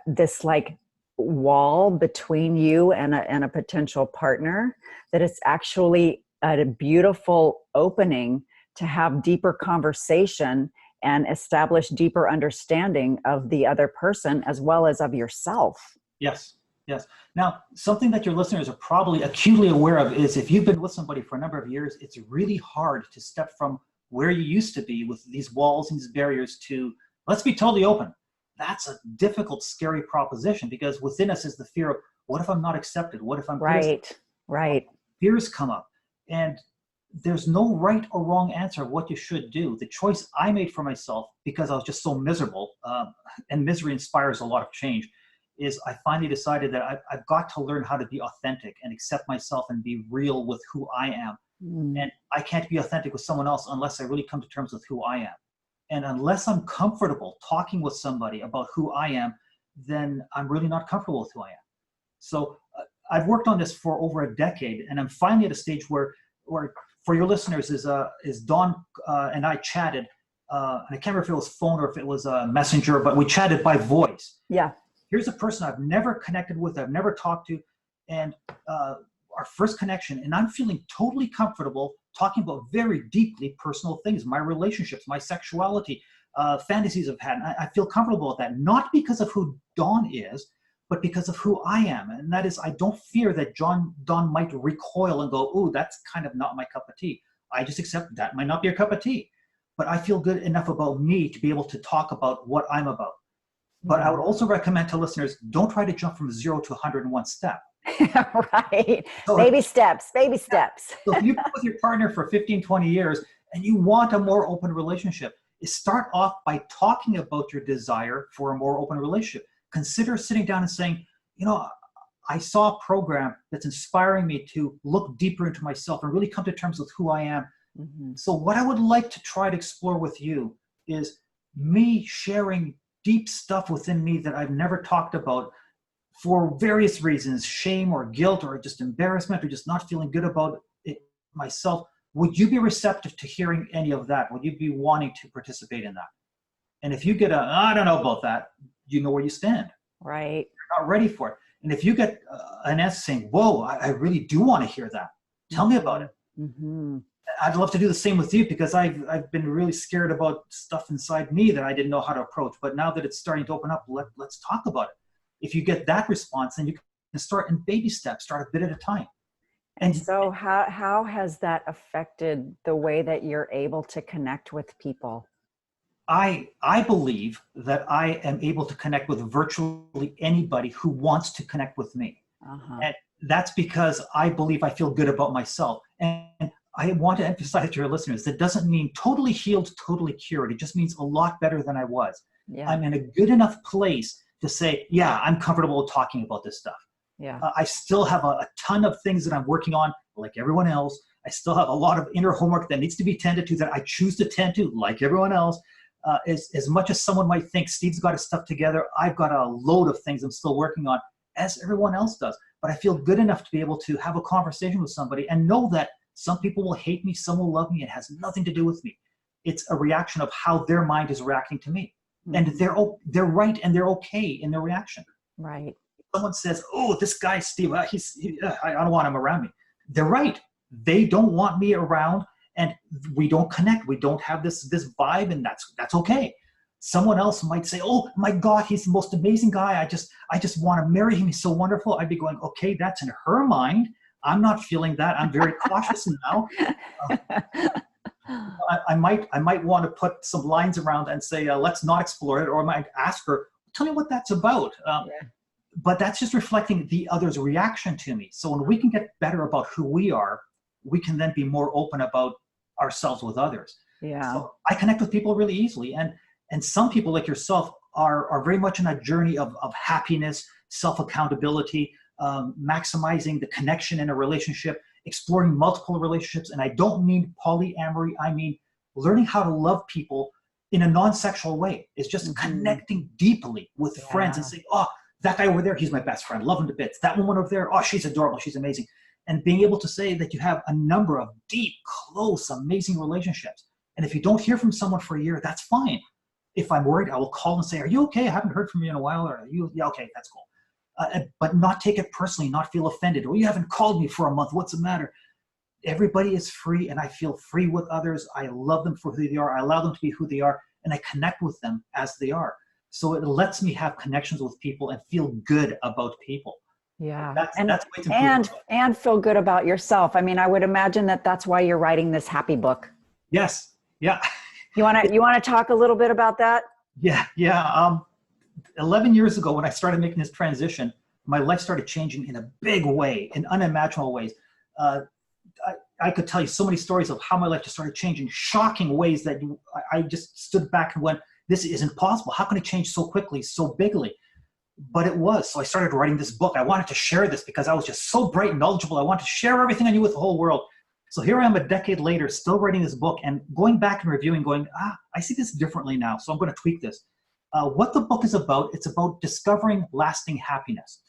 this like wall between you and a potential partner, that it's actually a beautiful opening to have deeper conversation and establish deeper understanding of the other person as well as of yourself. Yes. Now, something that your listeners are probably acutely aware of is if you've been with somebody for a number of years, it's really hard to step from where you used to be with these walls and these barriers to, let's be totally open. That's a difficult, scary proposition, because within us is the fear of, what if I'm not accepted? What if I'm right? Fears come up, and there's no right or wrong answer of what you should do. The choice I made for myself, because I was just so miserable, and misery inspires a lot of change, is I finally decided that I've got to learn how to be authentic and accept myself and be real with who I am. And I can't be authentic with someone else unless I really come to terms with who I am. And unless I'm comfortable talking with somebody about who I am, then I'm really not comfortable with who I am. So I've worked on this for over a decade, and I'm finally at a stage where for your listeners is Dawn and I chatted, and I can't remember if it was phone or if it was a messenger, but we chatted by voice. Yeah. Here's a person I've never connected with, I've never talked to, and our first connection, and I'm feeling totally comfortable talking about very deeply personal things, my relationships, my sexuality, fantasies I've had. I feel comfortable with that, not because of who Dawn is, but because of who I am. And that is, I don't fear that Dawn might recoil and go, "Ooh, that's kind of not my cup of tea." I just accept that might not be your cup of tea. But I feel good enough about me to be able to talk about what I'm about. But I would also recommend to listeners, don't try to jump from 0 to 100 in one step. Right. So baby steps. So if you've been with your partner for 15, 20 years and you want a more open relationship, start off by talking about your desire for a more open relationship. Consider sitting down and saying, I saw a program that's inspiring me to look deeper into myself and really come to terms with who I am. Mm-hmm. So what I would like to try to explore with you is me sharing deep stuff within me that I've never talked about for various reasons, shame or guilt or just embarrassment or just not feeling good about it myself. Would you be receptive to hearing any of that? Would you be wanting to participate in that? And if you get I don't know about that, you know where you stand. Right. You're not ready for it. And if you get an answer saying, whoa, I really do want to hear that. Tell me about it. Mm-hmm. I'd love to do the same with you, because I've been really scared about stuff inside me that I didn't know how to approach. But now that it's starting to open up, let's talk about it. If you get that response, then you can start in baby steps, start a bit at a time. And so how has that affected the way that you're able to connect with people? I believe that I am able to connect with virtually anybody who wants to connect with me. Uh-huh. And that's because I believe I feel good about myself. And I want to emphasize to your listeners, that doesn't mean totally healed, totally cured. It just means a lot better than I was. Yeah. I'm in a good enough place to say, yeah, I'm comfortable talking about this stuff. Yeah. I still have a ton of things that I'm working on, like everyone else. I still have a lot of inner homework that needs to be tended to, that I choose to tend to, like everyone else. As much as someone might think Steve's got his stuff together, I've got a load of things I'm still working on, as everyone else does. But I feel good enough to be able to have a conversation with somebody and know that some people will hate me, some will love me. It has nothing to do with me. It's a reaction of how their mind is reacting to me. And they're right, and they're okay in their reaction. Right. Someone says, "Oh, this guy Steve, I don't want him around me." They're right. They don't want me around, and we don't connect. We don't have this vibe, and that's okay. Someone else might say, "Oh my God, he's the most amazing guy. I just want to marry him. He's so wonderful." I'd be going, "Okay, that's in her mind. I'm not feeling that. I'm very cautious now." I might want to put some lines around and say, let's not explore it, or I might ask her, tell me what that's about. But that's just reflecting the other's reaction to me. So when we can get better about who we are, we can then be more open about ourselves with others. Yeah. So I connect with people really easily. And some people like yourself are very much in a journey of happiness, self-accountability, maximizing the connection in a relationship, exploring multiple relationships. And I don't mean polyamory. I mean learning how to love people in a non-sexual way. It's just connecting deeply with friends and saying, oh, that guy over there, he's my best friend. Love him to bits. That woman over there, oh, she's adorable. She's amazing. And being able to say that you have a number of deep, close, amazing relationships. And if you don't hear from someone for a year, that's fine. If I'm worried, I will call and say, are you okay? I haven't heard from you in a while. Or are you, yeah, okay, that's cool. But not take it personally, not feel offended. Or you haven't called me for a month. What's the matter? Everybody is free, and I feel free with others. I love them for who they are. I allow them to be who they are, and I connect with them as they are. So it lets me have connections with people and feel good about people. Yeah. That's way to and feel good about yourself. I mean, I would imagine that that's why you're writing this happy book. Yes. Yeah. You want to talk a little bit about that? Yeah. 11 years ago, when I started making this transition, my life started changing in a big way, in unimaginable ways. I could tell you so many stories of how my life just started changing, shocking ways that I just stood back and went, this isn't possible. How can it change so quickly, so bigly? But it was. So I started writing this book. I wanted to share this because I was just so bright and knowledgeable. I wanted to share everything I knew with the whole world. So here I am a decade later, still writing this book and going back and reviewing, going, I see this differently now. So I'm going to tweak this. What the book is about, it's about discovering lasting happiness.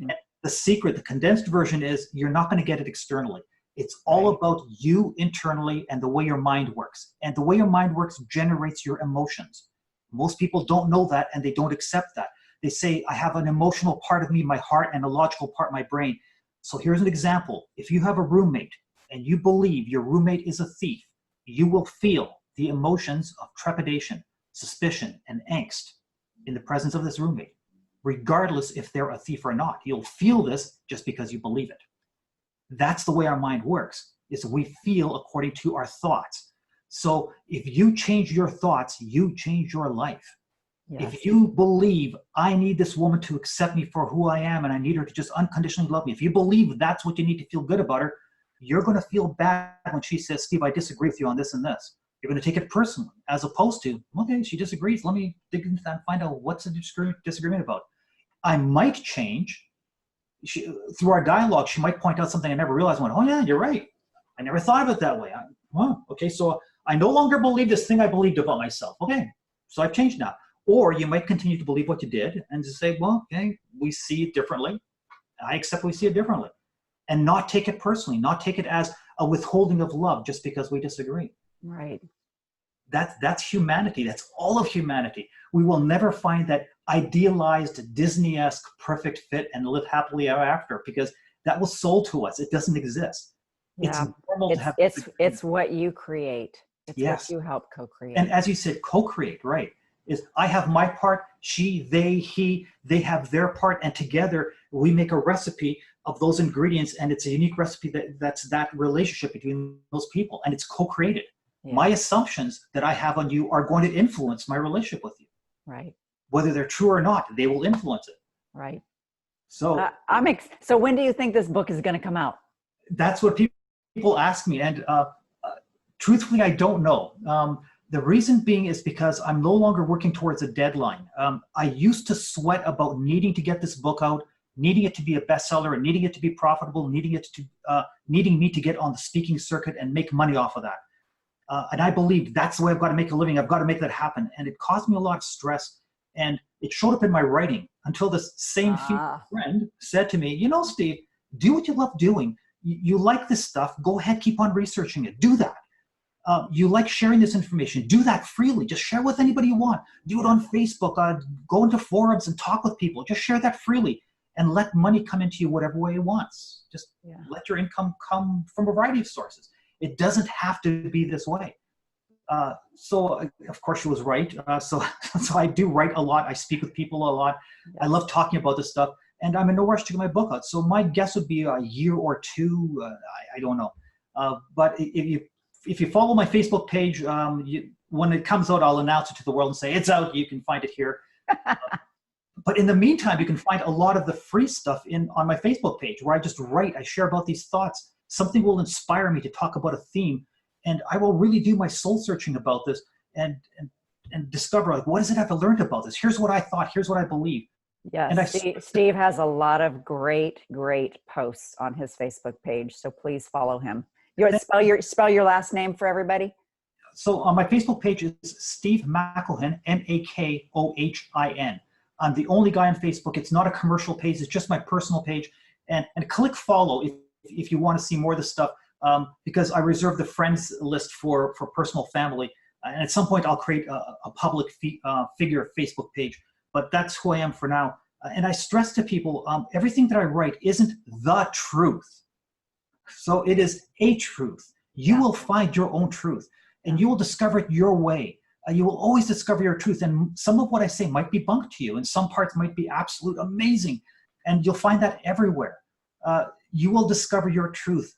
And the secret, the condensed version is you're not going to get it externally. It's all about you internally and the way your mind works. And the way your mind works generates your emotions. Most people don't know that, and they don't accept that. They say, I have an emotional part of me, my heart, and a logical part, my brain. So here's an example. If you have a roommate and you believe your roommate is a thief, you will feel the emotions of trepidation, suspicion, and angst in the presence of this roommate, regardless if they're a thief or not. You'll feel this just because you believe it. That's the way our mind works, is we feel according to our thoughts. So if you change your thoughts, you change your life. Yes. If you believe, I need this woman to accept me for who I am and I need her to just unconditionally love me, if you believe that's what you need to feel good about her, you're going to feel bad when she says, Steve, I disagree with you on this and this. You're going to take it personally, as opposed to, okay, she disagrees. Let me dig into that and find out what's the disagreement about. I might change. Through our dialogue, she might point out something I never realized. Oh yeah, you're right. I never thought of it that way. Okay, so I no longer believe this thing I believed about myself. Okay, so I've changed now. Or you might continue to believe what you did and just say, well, okay, we see it differently. I accept we see it differently. And not take it personally, not take it as a withholding of love just because we disagree. Right. That's humanity. That's all of humanity. We will never find that idealized Disney-esque perfect fit and live happily ever after, because that was sold to us. It doesn't exist. Yeah. It's normal to have. It's what you create. It's what you help co-create. And as you said, co-create, right? Is I have my part, she, they, he, they have their part, and together we make a recipe of those ingredients, and it's a unique recipe that's that relationship between those people, and it's co-created. Yeah. My assumptions that I have on you are going to influence my relationship with you. Right. Whether they're true or not, they will influence it. Right. So so when do you think this book is going to come out? That's what people ask me. And Truthfully, I don't know. The reason being is because I'm no longer working towards a deadline. I used to sweat about needing to get this book out, needing it to be a bestseller, and needing it to be profitable, needing me to get on the speaking circuit and make money off of that. And I believed that's the way I've got to make a living. I've got to make that happen. And it caused me a lot of stress. And it showed up in my writing until this same female friend said to me, you know, Steve, do what you love doing. You like this stuff. Go ahead, keep on researching it. Do that. You like sharing this information. Do that freely. Just share with anybody you want. Do it on Facebook. Go into forums and talk with people. Just share that freely and let money come into you whatever way it wants. Just let your income come from a variety of sources. It doesn't have to be this way. So of course she was right. So I do write a lot. I speak with people a lot. I love talking about this stuff, and I'm in no rush to get my book out. So my guess would be a year or two. I don't know. But if you follow my Facebook page, when it comes out, I'll announce it to the world and say it's out. You can find it here. But in the meantime, you can find a lot of the free stuff on my Facebook page, where I just write. I share about these thoughts. Something will inspire me to talk about a theme, and I will really do my soul searching about this and discover, like, what is it I've learned about this? Here's what I thought. Here's what I believe. Yes, and Steve has a lot of great posts on his Facebook page, so please follow him. You want to spell your last name for everybody? So on my Facebook page is Steve Makohin, Makohin. I'm the only guy on Facebook. It's not a commercial page. It's just my personal page. And click follow if you want to see more of this stuff, because I reserve the friends list for personal family. And at some point, I'll create a public figure Facebook page. But that's who I am for now. And I stress to people, everything that I write isn't the truth. So it is a truth. You will find your own truth, and you will discover it your way. You will always discover your truth. And some of what I say might be bunk to you, and some parts might be absolute amazing. And you'll find that everywhere. You will discover your truth.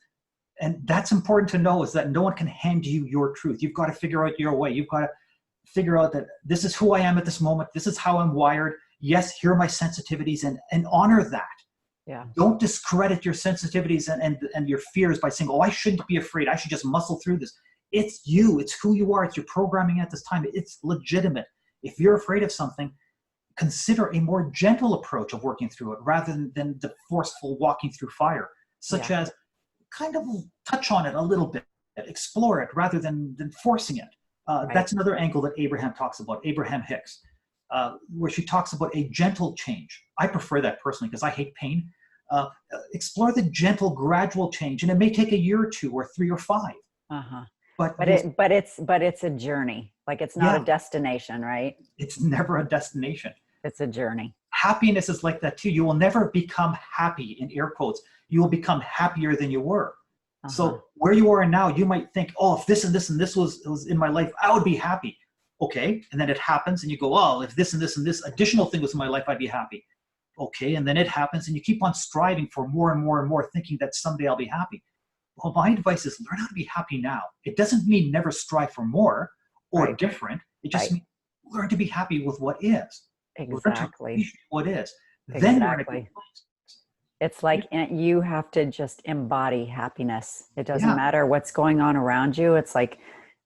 And that's important to know, is that no one can hand you your truth. You've got to figure out your way. You've got to figure out that this is who I am at this moment. This is how I'm wired. Yes, here are my sensitivities, and honor that. Yeah. Don't discredit your sensitivities and your fears by saying, oh, I shouldn't be afraid. I should just muscle through this. It's you. It's who you are. It's your programming at this time. It's legitimate. If you're afraid of something, consider a more gentle approach of working through it rather than the forceful walking through fire, such as kind of touch on it a little bit, explore it rather than forcing it. That's another angle that Abraham talks about, Abraham Hicks, where she talks about a gentle change. I prefer that personally because I hate pain. Explore the gentle, gradual change, and it may take a year or 2 or 3 or 5. But it's a journey. Like, it's not a destination, right? It's never a destination. It's a journey. Happiness is like that too. You will never become happy, in air quotes. You will become happier than you were. So where you are now, you might think, oh, if this and this and this was in my life, I would be happy. Okay, and then it happens, and you go, oh, if this and this and this additional thing was in my life, I'd be happy. Okay, and then it happens, and you keep on striving for more and more and more, thinking that someday I'll be happy. Well, my advice is learn how to be happy now. It doesn't mean never strive for more or different. It just means learn to be happy with what is. Exactly. What is. Then you're in a good place. It's like you have to just embody happiness. It doesn't matter what's going on around you. It's like,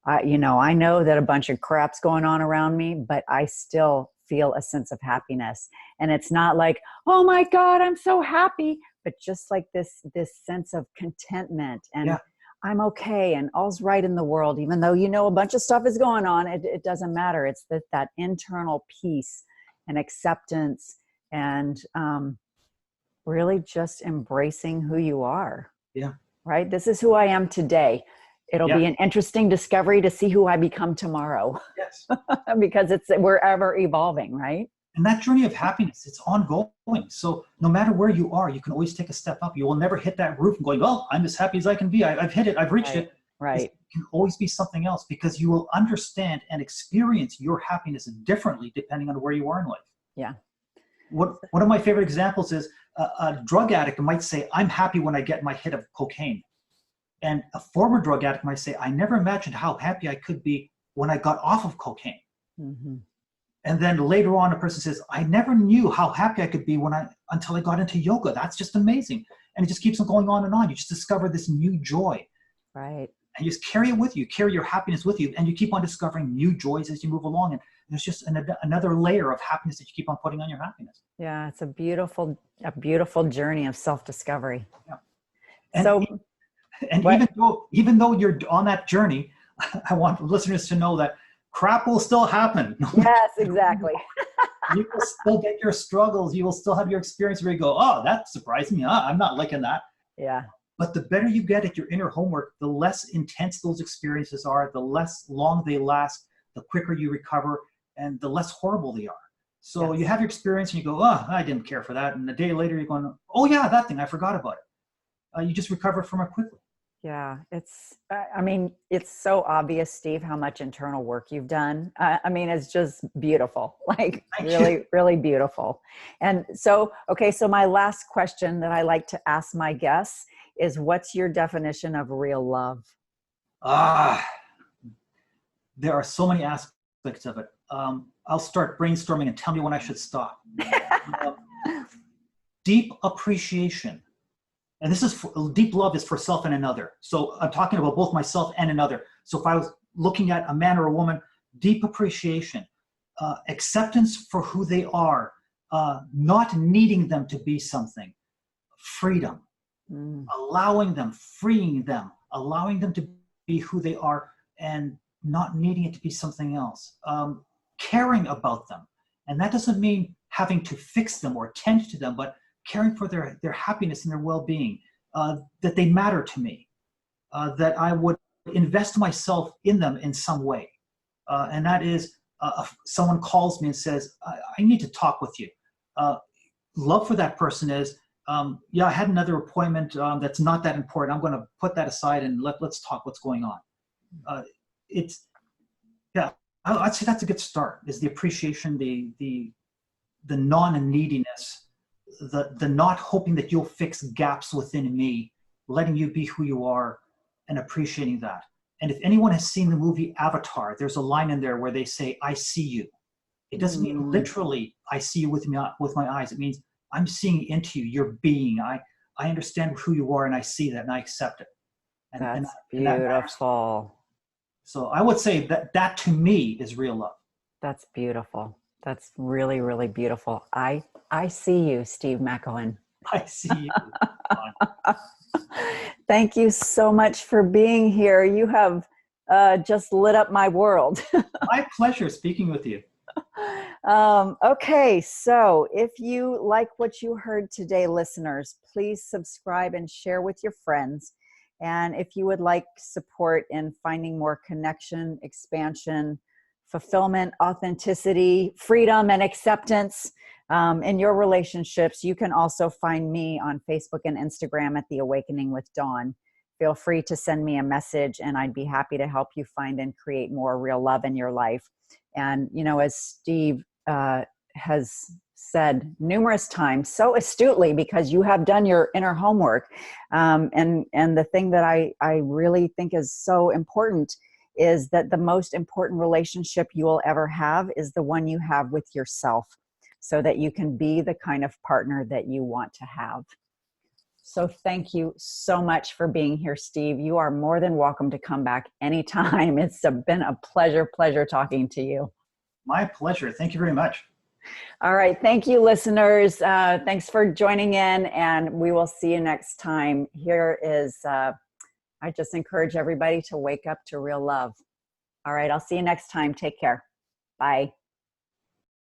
I know that a bunch of crap's going on around me, but I still feel a sense of happiness. And it's not like, oh my God, I'm so happy, but just like this sense of contentment and I'm okay and all's right in the world, even though, a bunch of stuff is going on, it doesn't matter. It's that internal peace and acceptance and really just embracing who you are. Yeah. Right? This is who I am today. It'll be an interesting discovery to see who I become tomorrow. Yes. Because we're ever evolving, right? And that journey of happiness, it's ongoing. So no matter where you are, you can always take a step up. You will never hit that roof and going, well, I'm as happy as I can be. I've hit it. I've reached it. Right. It can always be something else, because you will understand and experience your happiness differently depending on where you are in life. Yeah. One of my favorite examples is a drug addict might say, I'm happy when I get my hit of cocaine. And a former drug addict might say, I never imagined how happy I could be when I got off of cocaine. Mm-hmm. And then later on, a person says, I never knew how happy I could be until I got into yoga. That's just amazing. And it just keeps on going on and on. You just discover this new joy. Right. And you just carry it with you, carry your happiness with you, and you keep on discovering new joys as you move along. And there's just another layer of happiness that you keep on putting on your happiness. Yeah, it's a beautiful journey of self-discovery. Yeah. And, So, and even though you're on that journey, I want listeners to know that crap will still happen. Yes, exactly. You will still get your struggles. You will still have your experience where you go, oh, that surprised me. I'm not liking that. Yeah. But the better you get at your inner homework, the less intense those experiences are, the less long they last, the quicker you recover, and the less horrible they are. So Yes. you have your experience and you go, oh, I didn't care for that. And a day later you're going, oh yeah, that thing, I forgot about it. You just recover from it quickly. Yeah, I mean, it's so obvious, Steve, how much internal work you've done. I mean, it's just beautiful, like really, really beautiful. And so, okay, so my last question that I like to ask my guests is, what's your definition of real love? There are so many aspects of it. I'll start brainstorming and tell me when I should stop. Deep appreciation. And this is deep love is for self and another. So I'm talking about both myself and another. So if I was looking at a man or a woman, deep appreciation, acceptance for who they are, not needing them to be something, freedom, allowing them, freeing them, allowing them to be who they are and not needing it to be something else, caring about them. And that doesn't mean having to fix them or tend to them, but caring for their happiness and their well-being, that they matter to me, that I would invest myself in them in some way. And that is, someone calls me and says, I need to talk with you. Love for that person is, yeah, I had another appointment that's not that important. I'm going to put that aside and let's talk what's going on. I'd say that's a good start, is the appreciation, the non-neediness, the not hoping that you'll fix gaps within me, letting you be who you are and appreciating that. And if anyone has seen the movie Avatar, there's a line in there where they say, I see you. It doesn't mean literally, I see you with my eyes. It means I'm seeing into you, your being. I understand who you are and I see that and I accept it. That's beautiful. So I would say that to me is real love. That's beautiful. That's really, really beautiful. I see you, Steve Makohin. I see you. Thank you so much for being here. You have just lit up my world. My pleasure speaking with you. Okay, so if you like what you heard today, listeners, please subscribe and share with your friends. And if you would like support in finding more connection, expansion, fulfillment, authenticity, freedom, and acceptance in your relationships, you can also find me on Facebook and Instagram at The Awakening with Dawn. Feel free to send me a message and I'd be happy to help you find and create more real love in your life. And, you know, as Steve has said numerous times so astutely, because you have done your inner homework, and the thing that I really think is so important is that the most important relationship you will ever have is the one you have with yourself, so that you can be the kind of partner that you want to have. So thank you so much for being here, Steve. You are more than welcome to come back anytime. It's been a pleasure talking to you. My pleasure. Thank you very much. All right. Thank you, listeners. Thanks for joining in, and we will see you next time. Here is, I just encourage everybody to wake up to real love. All right. I'll see you next time. Take care. Bye.